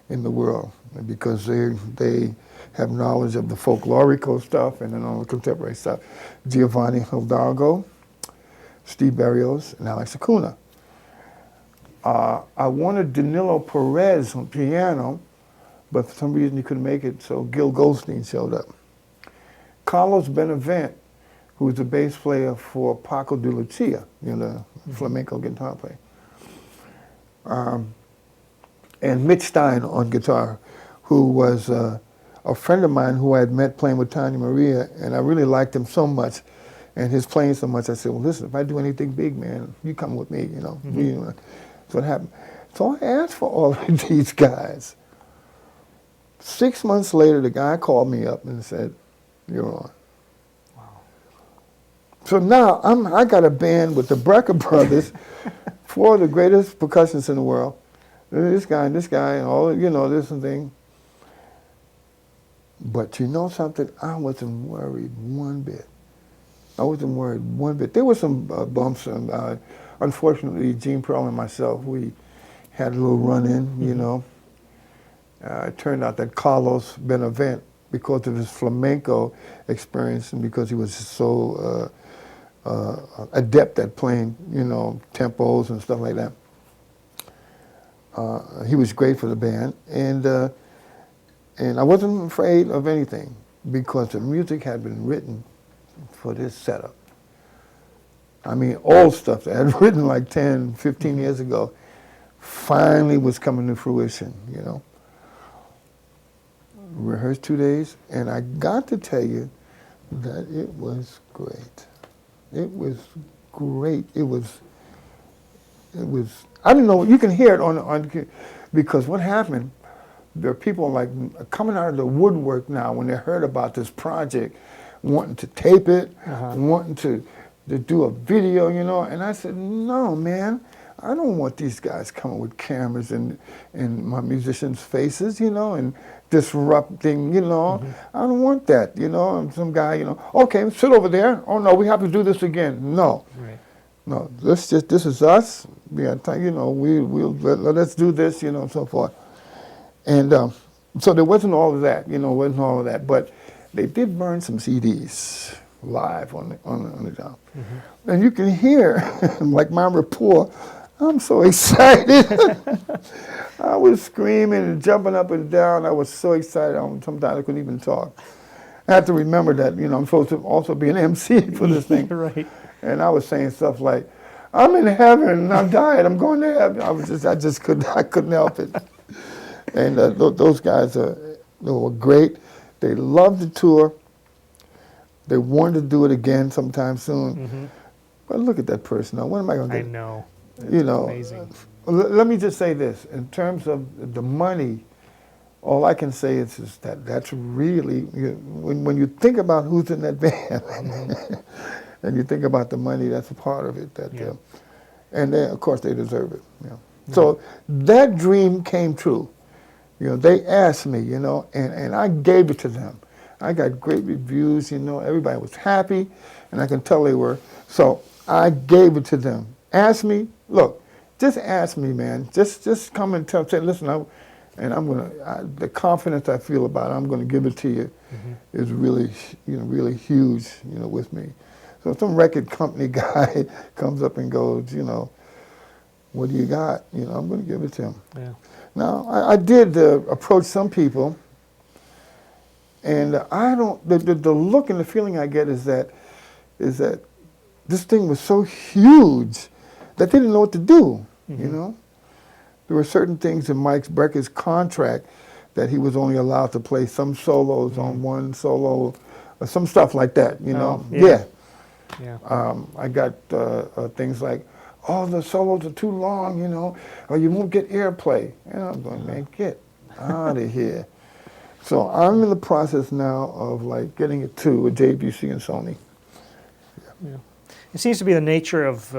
in the world, because they have knowledge of the folklorico stuff and then all the contemporary stuff. Giovanni Hidalgo, Steve Berrios, and Alex Acuna. I wanted Danilo Perez on piano, but for some reason he couldn't make it, so Gil Goldstein showed up. Carlos Benavent, who was the bass player for Paco de Lucia, you know, the flamenco guitar player. And Mitch Stein on guitar, who was a friend of mine who I had met playing with Tanya Maria, and I really liked him so much, and his playing so much, I said, well, listen, if I do anything big, man, you come with me, you know. That's what happened. So I asked for all of these guys. 6 months later, the guy called me up and said, you're on. Wow. So now I got a band with the Brecker brothers, four of the greatest percussionists in the world, this guy, and all, this and thing. But you know something? I wasn't worried one bit. I wasn't worried one bit. There were some bumps, and unfortunately, Gene Pearl and myself, we had a little run-in, It turned out that Carlos Benavent, because of his flamenco experience and because he was so adept at playing, tempos and stuff like that, he was great for the band. And I wasn't afraid of anything because the music had been written for this setup. I mean, old stuff that I had written like 10, 15 years ago finally was coming to fruition, Rehearsed 2 days, and I got to tell you that it was great. It was great. It was, I don't know, you can hear it on because what happened, there are people like coming out of the woodwork now when they heard about this project, wanting to tape it, wanting to do a video, and I said, no, man, I don't want these guys coming with cameras in my musicians' faces, and disrupting, I don't want that, and some guy, okay, sit over there. Oh, no, we have to do this again. No. Right. No, this is us. Let's do this, and so forth. And so there wasn't all of that, but they did burn some CDs live on the job. And you can hear, like my rapport, I'm so excited. I was screaming and jumping up and down. I was so excited. Sometimes I couldn't even talk. I had to remember that, I'm supposed to also be an MC for this thing. Right. And I was saying stuff like, I'm in heaven, I'm dying, I'm going to heaven. I couldn't help it. And those guys they were great. They loved the tour. They wanted to do it again sometime soon. But look at that person now. What am I going to get? I know. Amazing. Let me just say this. In terms of the money, all I can say is that's really, when you think about who's in that band, and you think about the money, that's a part of it. And then, of course, they deserve it. So that dream came true. They asked me, and I gave it to them. I got great reviews, everybody was happy, and I can tell they were. So I gave it to them. Ask me, look, just ask me, man. Just come and say, listen, the confidence I feel about it, I'm going to give it to you, is really, really huge, with me. So some record company guy comes up and goes, what do you got? I'm going to give it to him. Yeah. Now, I did approach some people, and the look and the feeling I get is that this thing was so huge that they didn't know what to do, There were certain things in Mike Brecker's contract that he was only allowed to play some solos on one solo, or some stuff like that, Yeah. I got things like, oh, the solos are too long, or you won't get airplay. And I'm going, man, get out of here. So I'm in the process now of getting it to a JVC and Sony. Yeah. It seems to be the nature of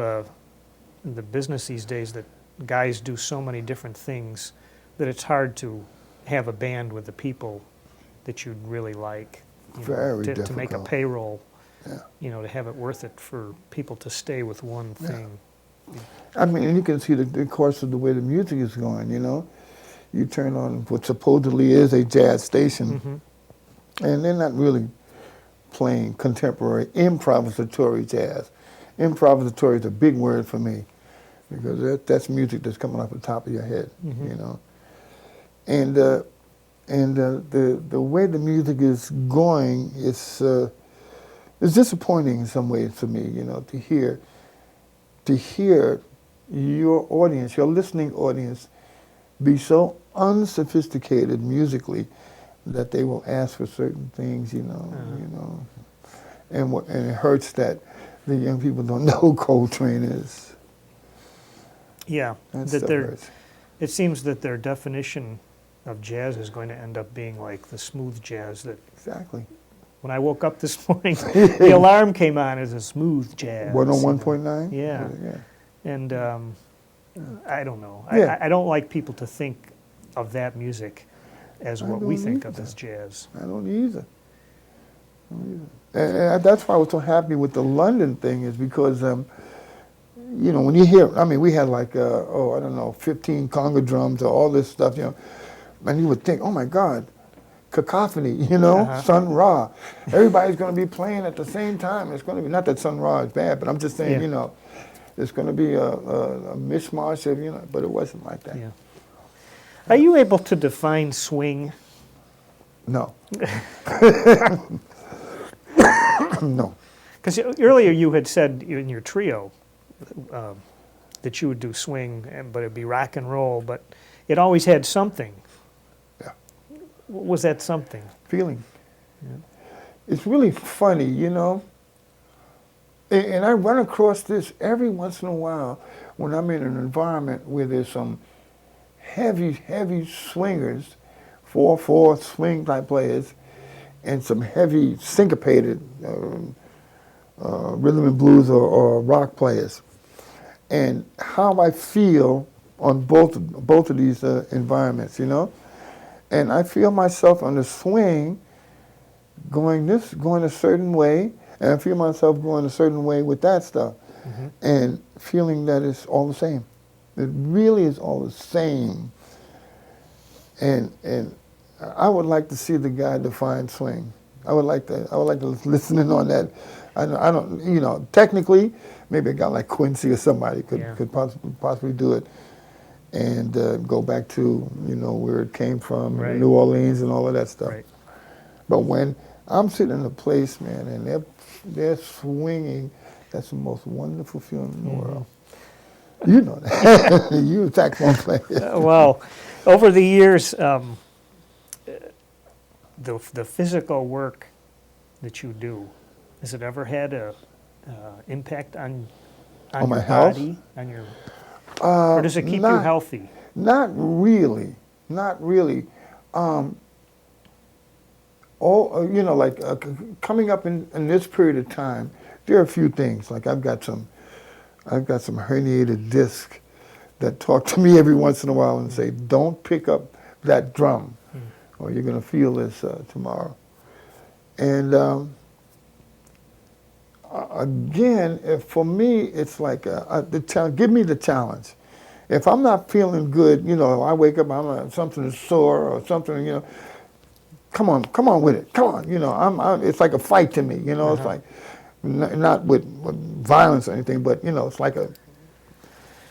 the business these days that guys do so many different things that it's hard to have a band with the people that you'd really like. Very difficult. To make a payroll, Yeah. To have it worth it for people to stay with one thing. I mean, and you can see the course of the way the music is going, You turn on what supposedly is a jazz station, and they're not really playing contemporary improvisatory jazz. Improvisatory is a big word for me, because that's music that's coming off the top of your head, And the way the music is going is disappointing in some ways for me, to hear your audience, your listening audience, be so unsophisticated musically that they will ask for certain things, and it hurts that the young people don't know who Coltrane is. Yeah, That hurts. It seems that their definition of jazz is going to end up being like the smooth jazz that. Exactly. When I woke up this morning, the alarm came on as a smooth jazz. 101.9? Yeah. Yeah. And I don't know. Yeah. I don't like people to think of that music as what we don't think of either. as jazz. I don't either. And that's why I was so happy with the London thing, is because, you know, when you hear, I mean, we had like, I don't know, 15 conga drums or all this stuff, you know, and you would think, oh my God, cacophony, you know, Sun Ra. Everybody's going to be playing at the same time. It's going to be, not that Sun Ra is bad, but I'm just saying, Yeah. you know, it's going to be a mishmash of, you know, but it wasn't like that. Yeah. Are you able to define swing? No. No. Because earlier you had said in your trio that you would do swing, but it'd be rock and roll, but it always had something. Yeah. What was that something? Feeling. Yeah. It's really funny, you know. And I run across this every once in a while when I'm in an environment where there's some heavy swingers, 4/4 swing type players, and some heavy syncopated rhythm and blues or rock players. And how I feel on both of these environments, you know. And I feel myself on the swing going a certain way, and I feel myself going a certain way with that stuff, and feeling that it's all the same. It really is all the same. And I would like to see the guy define swing. I would like to listen in on that. I don't, you know, technically, maybe a guy like Quincy or somebody could possibly do it, and go back to, you know, where it came from, Right. New Orleans and all of that stuff. Right. But when I'm sitting in a place, man, and they're swinging, that's the most wonderful feeling in the world. You know that. You're a saxophone player. Well, over the years, the physical work that you do, has it ever had a impact on On my your health? body, on your, or does it keep you healthy? Not really. Not really. You know, like coming up in this period of time, there are a few things. Like I've got some herniated disc that talk to me every once in a while and say, "Don't pick up that drum, or you're going to feel this tomorrow." And again, for me, it's like give me the challenge. If I'm not feeling good, you know, I wake up, something is sore or something, you know. Come on with it. Come on, you know. It's like a fight to me, you know. It's like not with violence or anything, but you know, it's like you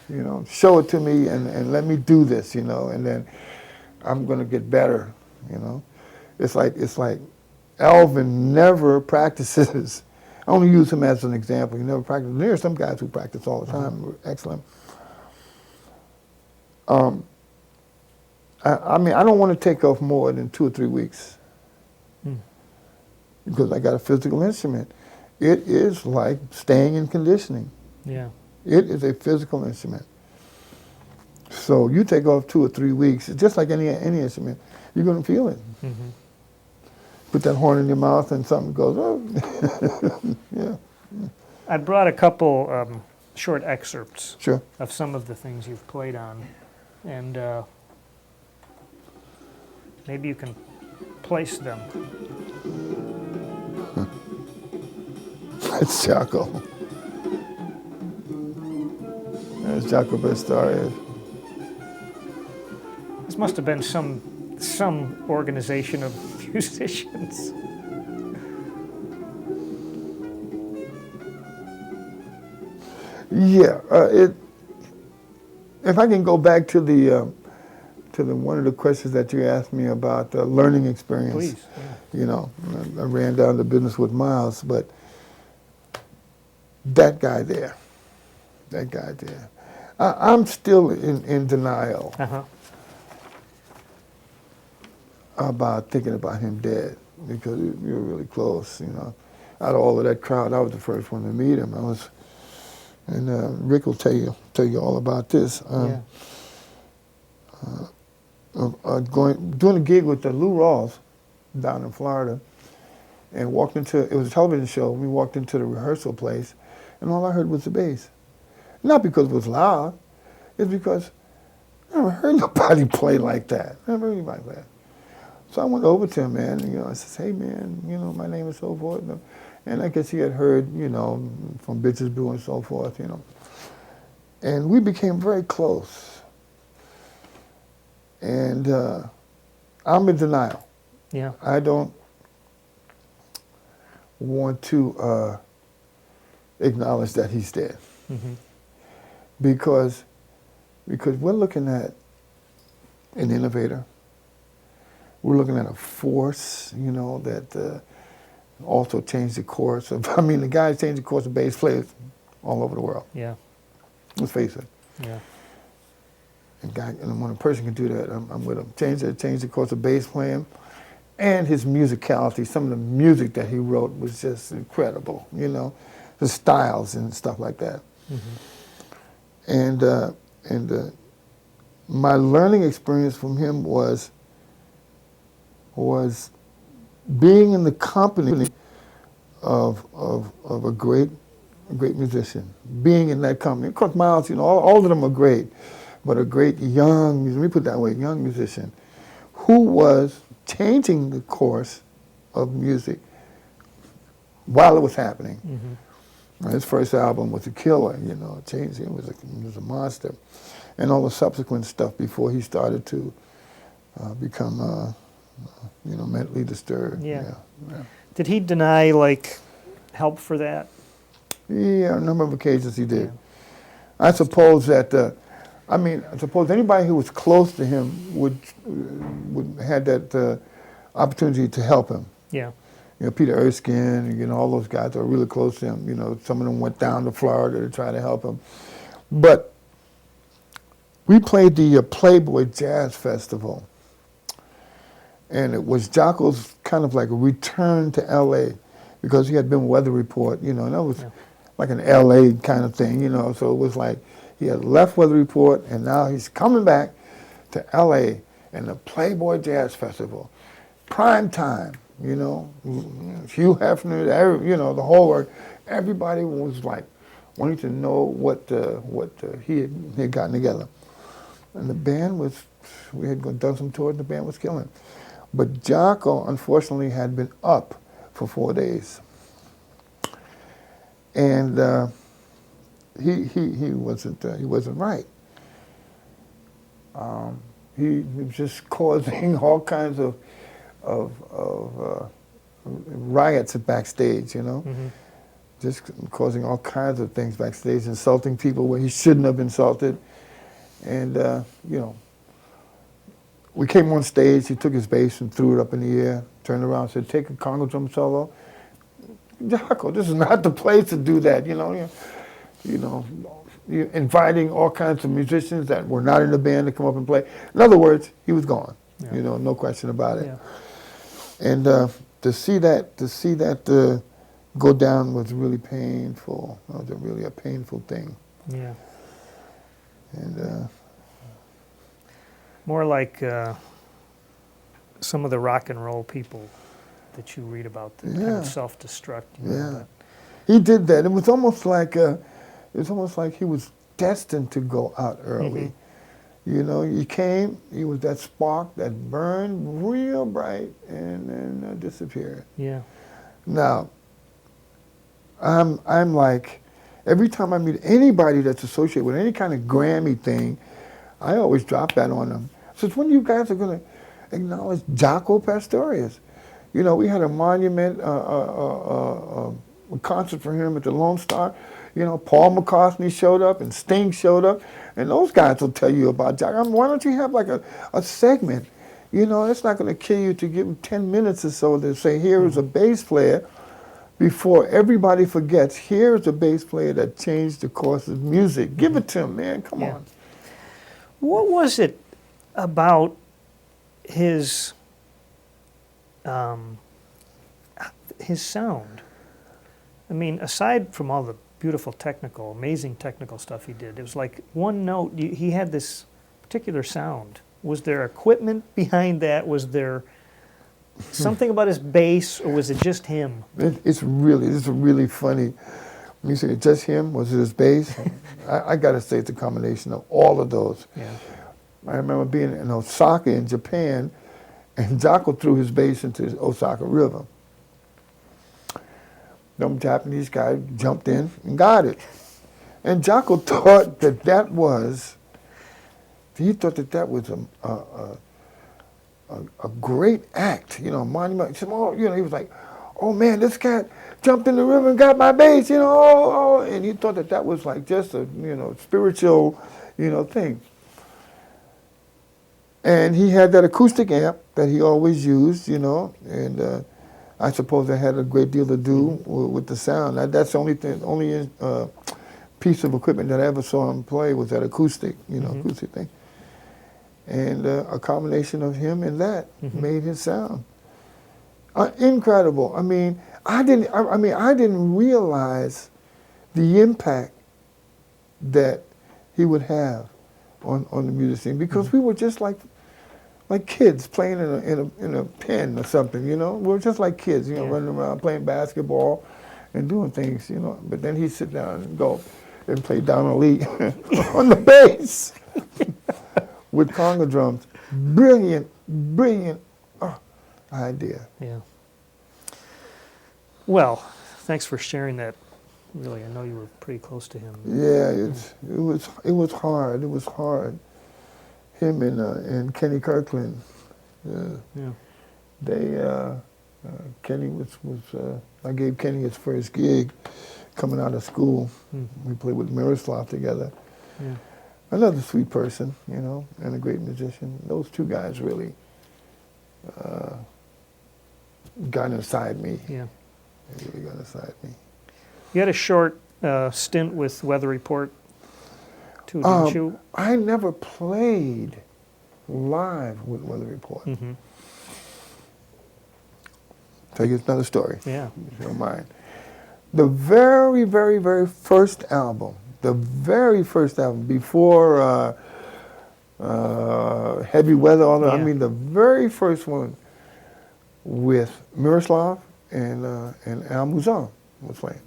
know, show it to me and let me do this, you know, and then I'm gonna get better, you know. It's like Alvin never practices. I only use him as an example. He never practices. There are some guys who practice all the time. Excellent. I mean, I don't want to take off more than 2 or 3 weeks because I got a physical instrument. It is like staying in conditioning. Yeah. It is a physical instrument. So you take off 2 or 3 weeks, it's just like any instrument, you're going to feel it. Put that horn in your mouth and something goes, oh. Yeah. I brought a couple short excerpts Sure. of some of the things you've played on, and maybe you can place them. That's Jaco. There's Jaco Bestarius. This must have been some organization of musicians. Yeah, if I can go back to the one of the questions that you asked me about the learning experience. Please. Yeah. You know, I ran down the business with Miles, but that guy there, I'm still in denial about thinking about him dead because we were really close. You know, out of all of that crowd, I was the first one to meet him. And Rick will tell you all about this. Doing a gig with Lou Rawls down in Florida, and it was a television show. We walked into the rehearsal place, and all I heard was the bass. Not because it was loud. is because I never heard nobody play like that. Never heard anybody play that. So I went over to him, man, and, I said, hey, man, my name is so forth. And I guess he had heard, from Bitches Brew and so forth, And we became very close. And I'm in denial. Yeah. I don't want to acknowledge that he's dead. Mm-hmm. Because we're looking at an innovator. We're looking at a force, that also changed the course of, the guy changed the course of bass players all over the world. Yeah. Let's face it. Yeah. And when a person can do that, I'm with him. Change the course of bass playing and his musicality. Some of the music that he wrote was just incredible, the styles and stuff like that. Mm-hmm. And my learning experience from him was being in the company of a great musician, being in that company. Of course, Miles, all of them are great, but a great young, let me put it that way, young musician who was changing the course of music while it was happening. Mm-hmm. His first album was a killer, changing, it was a monster. And all the subsequent stuff before he started to become mentally disturbed. Yeah. Yeah. Did he deny, help for that? Yeah, a number of occasions he did. Yeah. I suppose that, I suppose anybody who was close to him would had that opportunity to help him. Yeah. Peter Erskine, all those guys that were really close to him. Some of them went down to Florida to try to help him. But we played the Playboy Jazz Festival. And it was Jocko's kind of like a return to L.A. because he had been Weather Report, and that was like an L.A. kind of thing, So it was like he had left Weather Report and now he's coming back to L.A. and the Playboy Jazz Festival. Prime time, Hugh Hefner, the whole work. Everybody was like wanting to know what he had gotten together. And the band we had done some tours and the band was killing. But Jocko, unfortunately, had been up for 4 days, and he wasn't right. He was just causing all kinds of riots backstage, Mm-hmm. Just causing all kinds of things backstage, insulting people where he shouldn't have insulted, and we came on stage, he took his bass and threw it up in the air, turned around and said, take a Congo drum solo. Jocko, this is not the place to do that, You're inviting all kinds of musicians that were not in the band to come up and play. In other words, he was gone, no question about it. Yeah. And to see that go down was really painful. It was really a painful thing. Yeah. And more like some of the rock and roll people that you read about that kind of self-destruct. Yeah, he did that. It was almost like he was destined to go out early. Mm-hmm. He came. He was that spark that burned real bright and then disappeared. Yeah. Now, I'm like, every time I meet anybody that's associated with any kind of Grammy thing, I always drop that on them. So it's when you guys are going to acknowledge Jaco Pastorius. We had a monument, a concert for him at the Lone Star. Paul McCartney showed up and Sting showed up, and those guys will tell you about Jaco. Why don't you have like a segment? It's not going to kill you to give them 10 minutes or so to say, here is a bass player, before everybody forgets, here is a bass player that changed the course of music. Give it to him, man. Come on. What was it about his sound? Aside from all the beautiful amazing technical stuff he did, it was like one note. He had this particular sound. Was there equipment behind that? Was there something about his bass, or was it just him? It's really funny. You say, just him? Was it his bass? I got to say it's a combination of all of those. Yeah. I remember being in Osaka in Japan, and Jocko threw his bass into the Osaka River. Them Japanese guys jumped in and got it. And Jocko thought that was a great act, you know, monument. He was like, oh man, this cat jumped in the river and got my bass, you know, oh. And he thought that was like just a, spiritual, thing. And he had that acoustic amp that he always used, and I suppose that had a great deal to do with the sound. That's the only piece of equipment that I ever saw him play was that acoustic, acoustic thing. And a combination of him and that made his sound incredible. I mean, I didn't realize the impact that he would have on the music scene because we were just like kids playing in a pen or something, We were just like kids, running around playing basketball and doing things, But then he'd sit down and go and play Donald Lee on the bass with conga drums. Brilliant idea. Yeah. Well, thanks for sharing that. Really, I know you were pretty close to him. Yeah, it was hard. It was hard. Him and Kenny Kirkland. Yeah. Kenny was I gave Kenny his first gig coming out of school. We played with Miroslav together. Yeah. Another sweet person, and a great musician. Those two guys really got inside me. Yeah. They really got inside me. You had a short stint with Weather Report, too, didn't you? I never played live with Weather Report. Mm-hmm. Tell you another story. Yeah. If you don't mind. The very, very, very first album, before Heavy Weather, the very first one with Miroslav and Al Muzan was playing.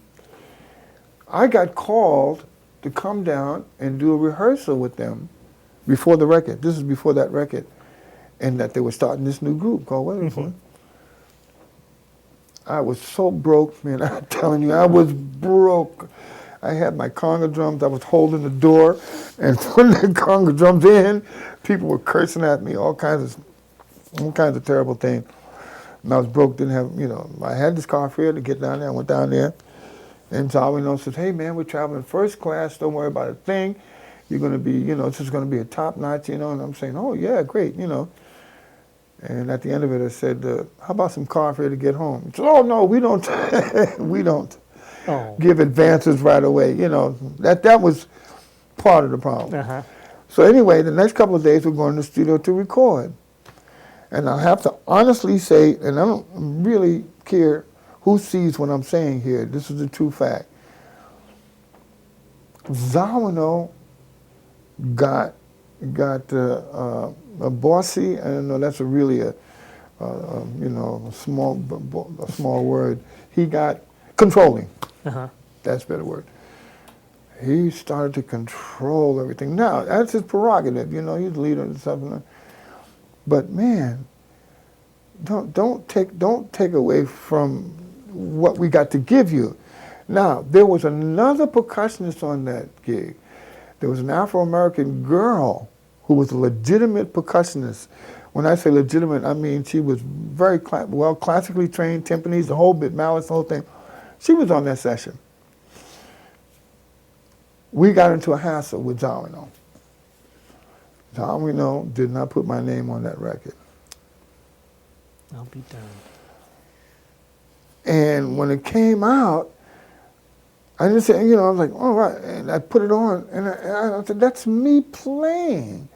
I got called to come down and do a rehearsal with them before the record. This is before that record, and that they were starting this new group called Weather Report. I was so broke, man. I'm telling you, I was broke. I had my conga drums. I was holding the door and putting the conga drums in. People were cursing at me, all kinds of terrible things. And I was broke, didn't have, I had this car fare to get down there. I went down there. And Zawinul says, hey, man, we're traveling first class. Don't worry about a thing. You're going to be, this is going to be a top notch, And I'm saying, oh, yeah, great, And at the end of it, I said, how about some car fare to get home? He said, oh, no, we don't, give advances right away. That was part of the problem. Uh-huh. So anyway, the next couple of days, we're going to the studio to record. And I have to honestly say, and I don't really care who sees what I'm saying here, this is a true fact. Zawinul got a bossy, I don't know, that's a small word. He got controlling. Uh-huh. That's a better word. He started to control everything. Now, that's his prerogative, he's the leader and something. But man, don't take away from what we got to give you. Now, there was another percussionist on that gig. There was an Afro-American girl who was a legitimate percussionist. When I say legitimate, I mean she was very classically trained, timpanis, the whole bit, mallets, the whole thing. She was on that session. We got into a hassle with Zawinul. Zawinul did not put my name on that record. I'll be darned. And when it came out, I just said, I was like, all right, and I put it on, and I said, that's me playing.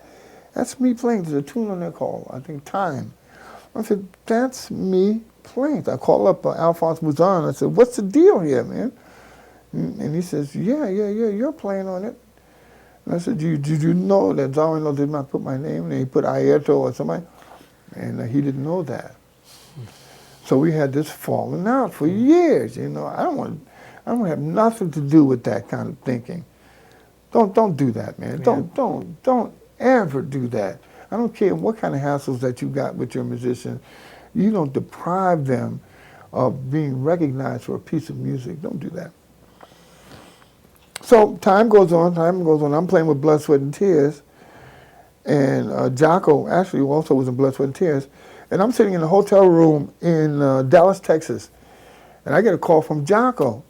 That's me playing. There's a tune on there called, I think, Time. I said, that's me playing. So I called up Alphonse Mouzon. I said, what's the deal here, man? And he says, yeah, you're playing on it. And I said, did you know that Zawinul did not put my name? And he put Ayeto or somebody. And he didn't know that. So we had this falling out for years, I I don't have nothing to do with that kind of thinking. Don't do that, man. Yeah. Don't ever do that. I don't care what kind of hassles that you got with your musician. You don't deprive them of being recognized for a piece of music. Don't do that. So time goes on. I'm playing with Blood, Sweat, and Tears. And Jocko actually also was in Blood, Sweat, and Tears. And I'm sitting in a hotel room in Dallas, Texas. And I get a call from Jocko.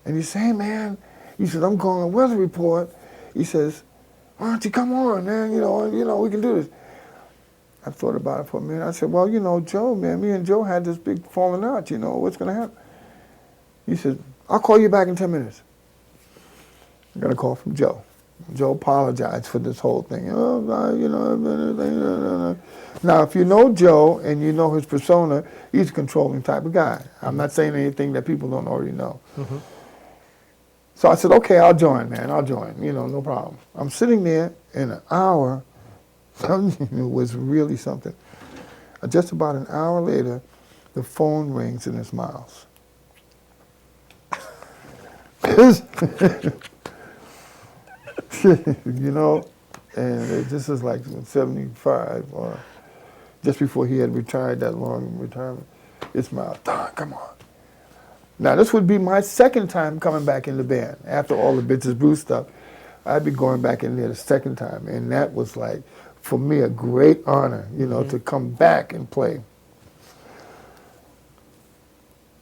And he says, hey, man, he says, I'm calling a weather report. He says, why don't you come on, man? You know, we can do this. I thought about it for a minute. I said, well, Joe, man, me and Joe had this big falling out. What's going to happen? He said, I'll call you back in 10 minutes. I got a call from Joe. Joe apologized for this whole thing. Now, if you know Joe and you know his persona, he's a controlling type of guy. I'm not saying anything that people don't already know. Mm-hmm. So I said, okay, I'll join, man. I'll join. No problem. I'm sitting there in an hour. It was really something. Just about an hour later, the phone rings and it's Miles. And this is like 75, or just before he had retired, that long retirement. It's Miles. Don, come on. Now, this would be my second time coming back in the band. After all the Bitches Brew stuff, I'd be going back in there the second time. And that was like, for me, a great honor, to come back and play.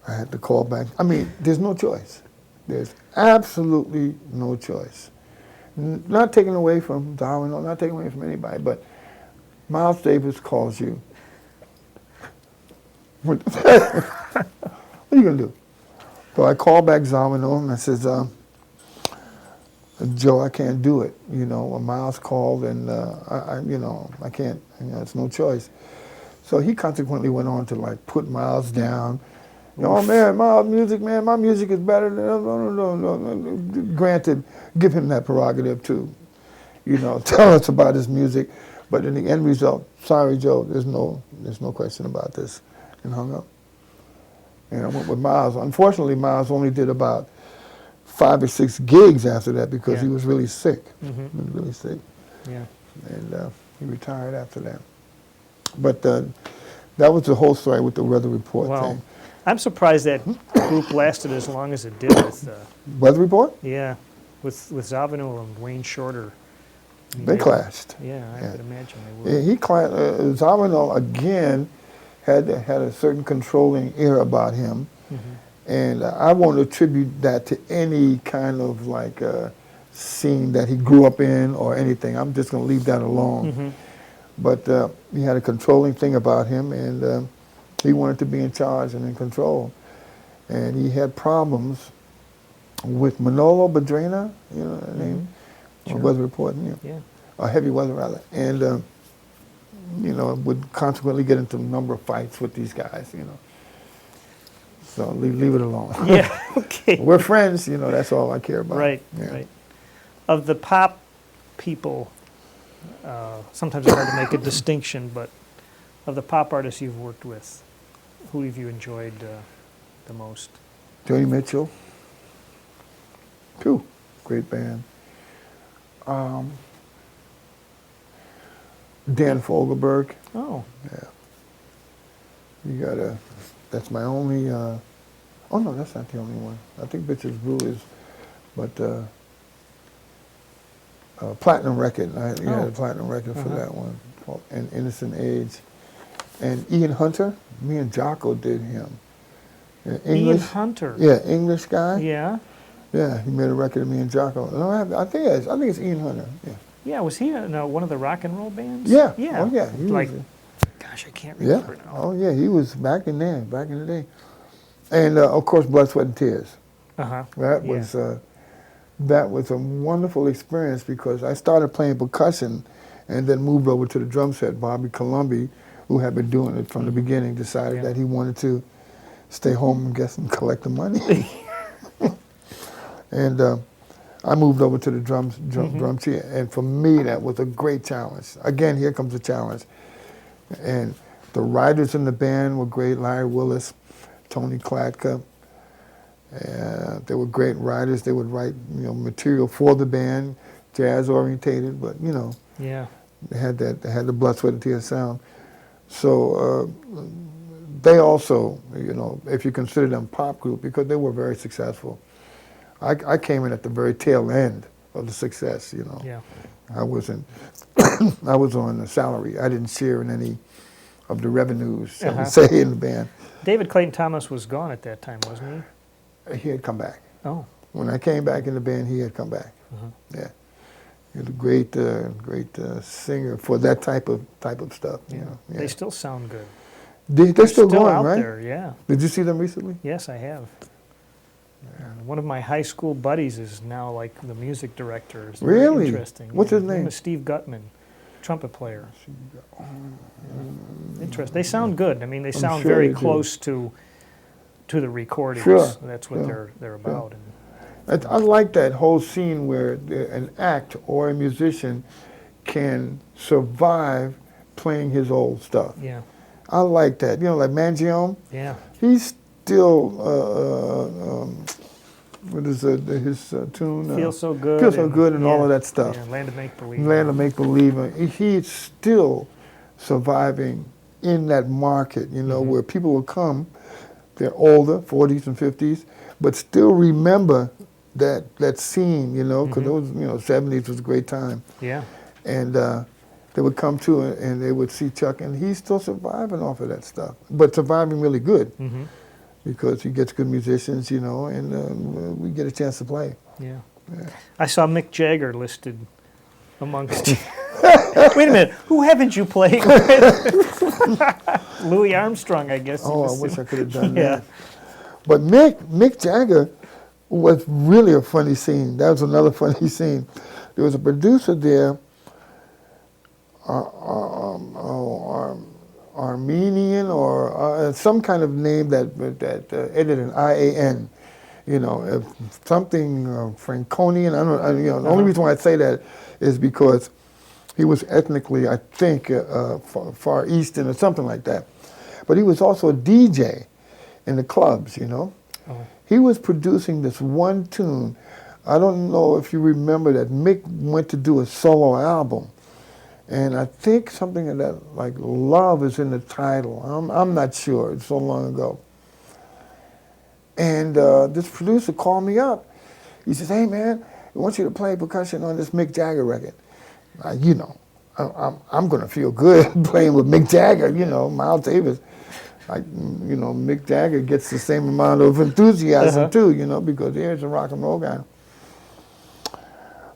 I had to call back. I mean, there's no choice. There's absolutely no choice. Not taken away from Darwin, not taken away from anybody, but Miles Davis calls you. What are you going to do? So I called back Zawinul and I says, Joe, I can't do it. Miles called and, I can't, it's no choice. So he consequently went on to put Miles down. Oh man, Miles' music, man, my music is better than, no. Granted, give him that prerogative too. Tell us about his music. But in the end result, sorry, Joe, there's no question about this. And hung up. And I went with Miles. Unfortunately, Miles only did about 5 or 6 gigs after that because he was really sick. Mm-hmm. He was really sick. Yeah. And he retired after that. But that was the whole story with the weather report thing. I'm surprised that group lasted as long as it did with Weather Report? Yeah, with Zawinul and Wayne Shorter. They clashed. Yeah, I could imagine they would. He clashed. Zawinul again had a certain controlling air about him, and I won't attribute that to any kind of scene that he grew up in or anything. I'm just going to leave that alone. Mm-hmm. But he had a controlling thing about him, and he wanted to be in charge and in control. And he had problems with Manolo Badrena, the name, or Weather Report, or Heavy Weather rather, and would consequently get into a number of fights with these guys, So leave it alone. Yeah, okay. We're friends, that's all I care about. Right, right. Of the pop people, sometimes it's hard to make a distinction, but of the pop artists you've worked with, who have you enjoyed the most? Joni Mitchell. Great band. Dan Fogelberg. Oh. Yeah. You got that's my only, oh no, that's not the only one. I think Bitches Brew is, but platinum record. I had a platinum record for that one, called An Innocent Age. And Ian Hunter, me and Jocko did him. Ian Hunter? Yeah, English guy. Yeah. Yeah, he made a record of me and Jocko. No, I think it's Ian Hunter. Yeah. Yeah, was he in one of the rock and roll bands? Yeah. Yeah. Oh yeah. Gosh, I can't remember now. Oh yeah, he was back in the day. And of course, Blood, Sweat, and Tears. Uh-huh. That was a wonderful experience because I started playing percussion and then moved over to the drum set. Bobby Colombi, who had been doing it from the beginning, decided that he wanted to stay home and collect the money. And I moved over to the drum chair, and for me that was a great challenge. Again, here comes the challenge. And the writers in the band were great: Larry Willis, Tony Klatka, They were great writers. They would write, material for the band, jazz orientated, but Yeah. they had the blood, sweat, and tears sound. So they also, if you consider them pop group, because they were very successful. I came in at the very tail end of the success. Yeah. I wasn't. I was on a salary. I didn't share in any of the revenues, shall we say, in the band. David Clayton Thomas was gone at that time, wasn't he? He had come back. Oh. When I came back in the band, he had come back. Yeah, he was a great singer for that type of stuff. Yeah. They still sound good. They're still going, out right? there, yeah. Did you see them recently? Yes, I have. One of my high school buddies is now like the music director. It's very Really? interesting. What's his name? Name is Steve Gutman, trumpet player. Interesting. They sound good. I mean, they sound sure very they do. close to the recordings. Sure, That's what they're about. I like that whole scene where an act or a musician can survive playing his old stuff. Yeah. I like that. Like Mangione. Yeah. He's still, what is his tune? Feel So Good. Feel So Good and all of that stuff. Yeah, Land of Make Believe. Land of Make Believe. He's still surviving in that market, where people will come, they're older, 40s and 50s, but still remember that scene, because those, 70s was a great time. Yeah. And they would come to it and they would see Chuck, and he's still surviving off of that stuff, but surviving really good because he gets good musicians, and we get a chance to play. Yeah. I saw Mick Jagger listed amongst. Wait a minute, who haven't you played with? Louis Armstrong, I guess. Oh, I wish I could have done Yeah. that. But Mick Jagger was really a funny scene. That was another funny scene. There was a producer there, Armenian or some kind of name that ended in IAN. Something Franconian. I don't. The only reason why I say that is because he was ethnically, I think, Far Eastern or something like that. But he was also a DJ in the clubs. Oh. He was producing this one tune. I don't know if you remember that Mick went to do a solo album. And I think something that, like Love is in the title. I'm not sure. It's so long ago. And this producer called me up. He says, "Hey, man, I want you to play percussion on this Mick Jagger record." I'm going to feel good playing with Mick Jagger, Miles Davis. Mick Jagger gets the same amount of enthusiasm too, because he's a rock and roll guy.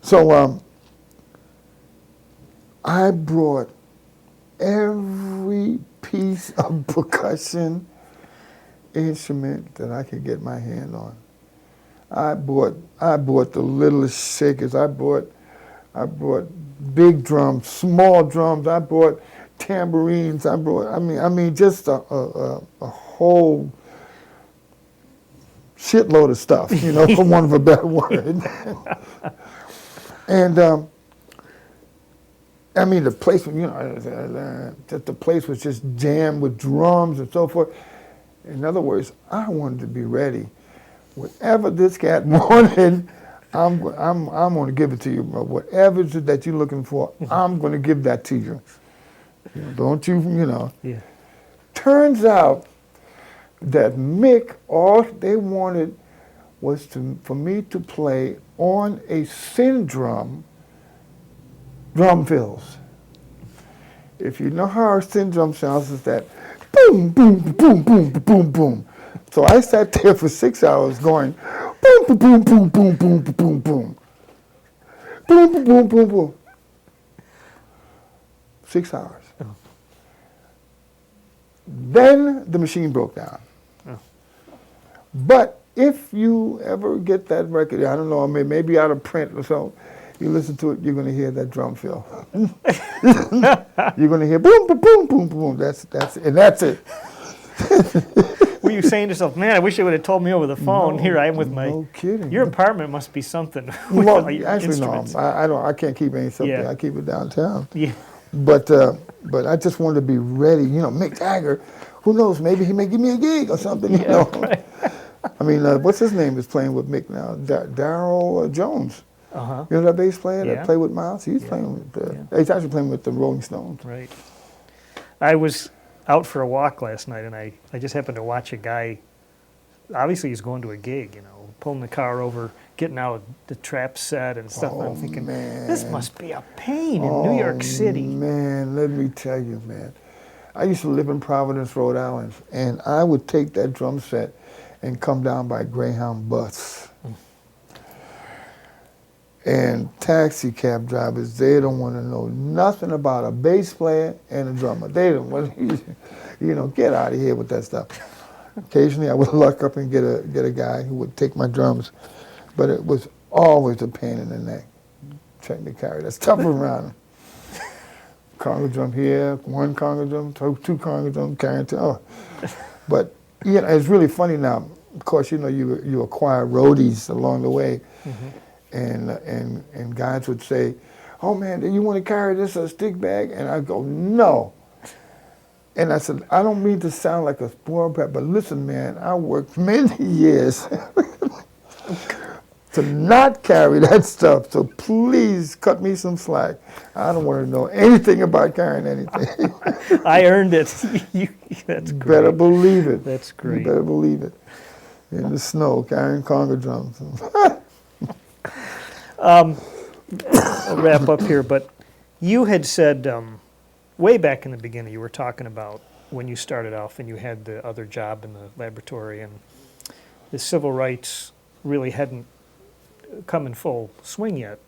So I brought every piece of percussion instrument that I could get my hand on. I bought the littlest shakers. I bought big drums, small drums. I bought tambourines. I mean, just a whole shitload of stuff, for want of a better word. And the place, the place was just jammed with drums and so forth. In other words, I wanted to be ready. Whatever this cat wanted, I'm going to give it to you. Whatever it is that you're looking for, I'm going to give that to you. Don't you, Yeah. Turns out that Mick, all they wanted was for me to play on a syndrome drum fills. If you know how our syndrome sounds, is that boom, boom, boom, boom, boom, boom. So I sat there for 6 hours going boom, boom, boom, boom, boom, boom, boom, boom, boom, boom, boom, boom, boom. 6 hours. Oh. Then the machine broke down. Oh. But if you ever get that record, I don't know, maybe out of print or so, you listen to it, you're going to hear that drum fill. You're going to hear boom, boom, boom, boom, boom. That's it. Were you saying to yourself, man, I wish they would have told me over the phone? No, Here I am with my. No kidding. Your apartment must be something. With Well, all your actually, no. instruments. I can't keep any stuff there. Yeah. I keep it downtown. Yeah. But I just wanted to be ready. Mick Jagger, who knows? Maybe he may give me a gig or something. Yeah, right. I mean, what's his name is playing with Mick now? Darryl Jones. Uh-huh. You know that bass player Yeah. that played with Miles? He's Yeah. playing with Yeah. he's actually playing with the Rolling Stones. Right. I was out for a walk last night, and I just happened to watch a guy. Obviously, he's going to a gig, you know, pulling the car over, getting out the trap set and stuff. And I'm thinking, this must be a pain in New York City. Man, let me tell you, man. I used to live in Providence, Rhode Island, and I would take that drum set and come down by Greyhound bus. And taxi cab drivers, they don't want to know nothing about a bass player and a drummer. They don't want to, you know, get out of here with that stuff. Occasionally I would luck up and get a guy who would take my drums, but it was always a pain in the neck trying to carry that stuff around. Conga drum here, one conga drum, two conga drum, carrying two. Oh. But, you know, it's really funny now. Of course, you know, you acquire roadies along the way. Mm-hmm. And guys would say, oh man, do you want to carry this stick bag? And I go, no. And I said, I don't mean to sound like a spoiled brat, but listen, man, I worked many years to not carry that stuff. So please cut me some slack. I don't want to know anything about carrying anything. I earned it. That's great. Better believe it. That's great. You better believe it. In the snow, carrying conga drums. I'll wrap up here, but you had said way back in the beginning, you were talking about when you started off and you had the other job in the laboratory, and the civil rights really hadn't come in full swing yet.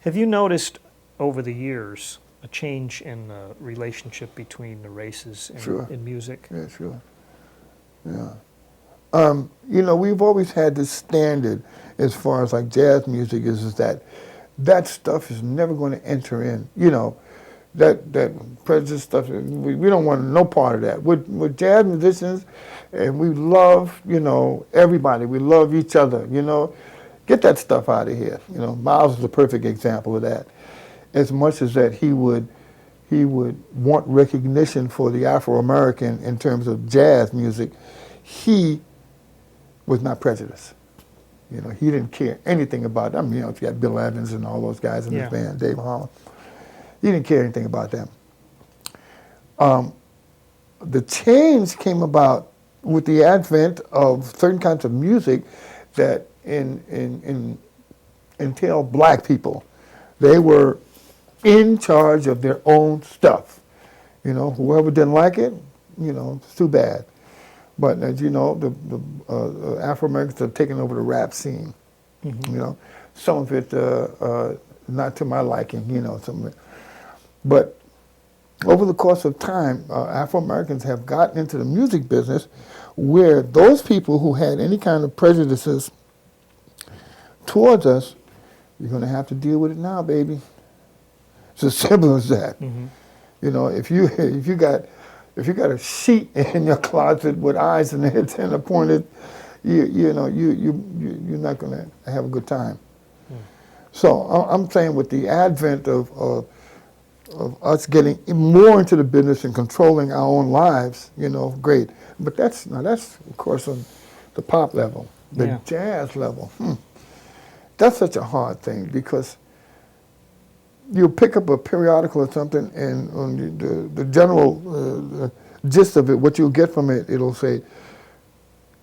Have you noticed over the years a change in the relationship between the races in music? Yeah, sure. Yeah. You know, we've always had this standard as far as like jazz music is that stuff is never going to enter in. You know, that prejudice stuff, we don't want no part of that. We're jazz musicians, and we love, you know, everybody. We love each other, you know. Get that stuff out of here. You know, Miles is a perfect example of that. As much as that he would want recognition for the Afro-American in terms of jazz music, he was not prejudiced. You know, he didn't care anything about them. You know, you got Bill Evans and all those guys in his band, Dave Holland. He didn't care anything about them. The change came about with the advent of certain kinds of music that entailed black people. They were in charge of their own stuff. You know, whoever didn't like it, you know, it's too bad. But as you know, the Afro-Americans have taken over the rap scene. Mm-hmm. You know, some of it not to my liking, you know. But over the course of time, Afro-Americans have gotten into the music business where those people who had any kind of prejudices towards us, you're going to have to deal with it now, baby. It's as simple as that. Mm-hmm. You know, if you got a sheet in your closet with eyes in it and a pointed, you're not going to have a good time. Mm. So I'm saying with the advent of us getting more into the business and controlling our own lives, you know, great. But that's of course on the pop level, the jazz level. That's such a hard thing because you pick up a periodical or something, and on the general gist of it, what you'll get from it, it'll say,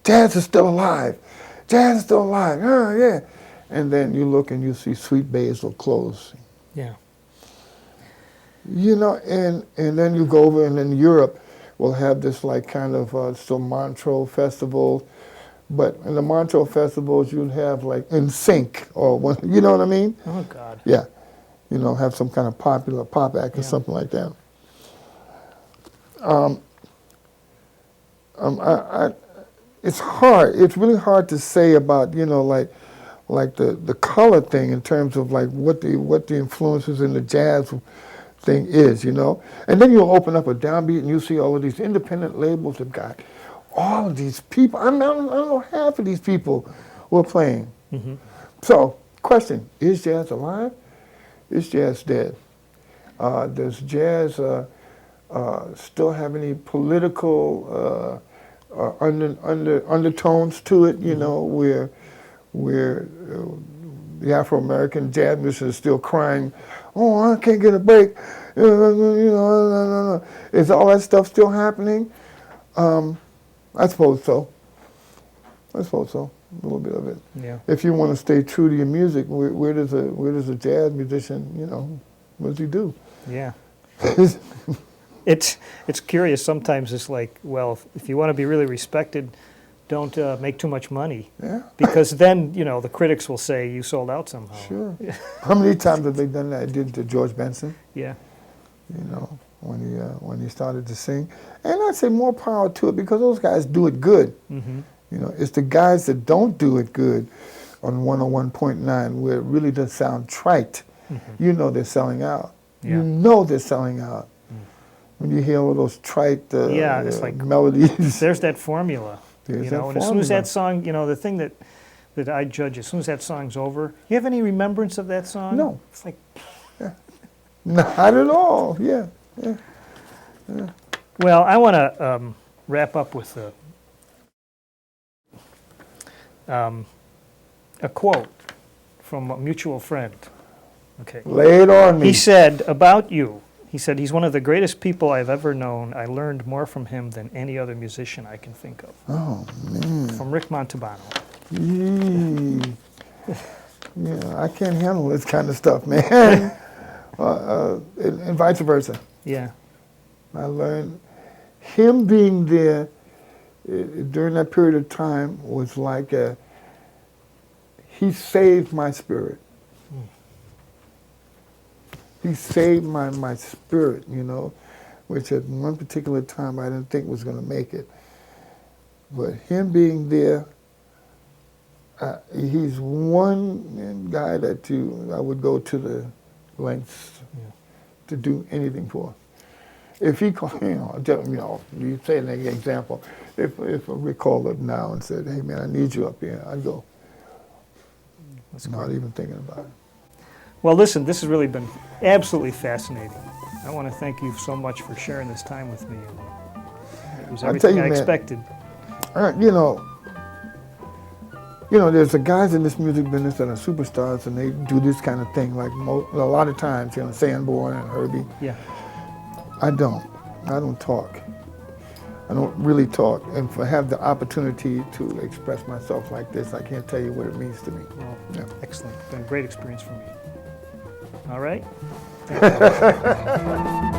jazz is still alive. Jazz is still alive. Oh, yeah. And then you look and you see Sweet Basil close. Yeah. You know, and then you go over, and then Europe will have this like kind of still Montreux festival. But in the Montreux festivals, you'd have like In Sync or one, you know what I mean? Oh, God. Yeah. You know, have some kind of popular pop act or something like that. It's hard. It's really hard to say about, you know, like the color thing in terms of like what the influences in the jazz thing is, you know. And then you'll open up a downbeat and you see all of these independent labels that got all of these people. I don't know half of these people who are playing. Mm-hmm. So, question: is jazz alive? Is jazz dead? Does jazz still have any political undertones to it, you know, where the Afro-American jazz musician is still crying, "Oh, I can't get a break." You know, is all that stuff still happening? I suppose so. I suppose so. A little bit of it. Yeah. If you want to stay true to your music, where does a jazz musician, you know, what does he do? Yeah. It's curious. Sometimes it's like, well, if you want to be really respected, don't make too much money. Yeah. Because then, you know, the critics will say you sold out somehow. Sure. How many times have they done that? I did to George Benson. Yeah. You know, when he started to sing, and I'd say more power to it because those guys do it good. Mm-hmm. You know, it's the guys that don't do it good on 101.9 where it really does sound trite. Mm-hmm. You know they're selling out. Yeah. You know they're selling out. When you hear all those trite it's like melodies. There's that formula. There's you know, and as soon as that song, you know, the thing that I judge, as soon as that song's over, you have any remembrance of that song? No. It's like... Not at all, yeah. Well, I want to wrap up with a quote from a mutual friend. Okay. Lay it on me. He said about you, he said, he's one of the greatest people I've ever known. I learned more from him than any other musician I can think of. Oh, man. From Rick Montalbano. Yeah, I can't handle this kind of stuff, man. And vice versa. Yeah. I learned him being there during that period of time was like he saved my spirit. He saved my spirit, you know, which at one particular time I didn't think was going to make it. But him being there, he's one guy that I would go to the lengths to do anything for. If he called, you say an example. If Rick called up now and said, "Hey man, I need you up here," I'd go. That's not cool. even thinking about it. Well, listen, this has really been absolutely fascinating. I want to thank you so much for sharing this time with me. It was everything I expected. You know, there's the guys in this music business that are superstars, and they do this kind of thing. Like a lot of times, you know, Sanborn and Herbie. Yeah. I don't talk. I don't really talk. And to have the opportunity to express myself like this, I can't tell you what it means to me. Well, yeah. Excellent. It's been a great experience for me. All right. Thank you.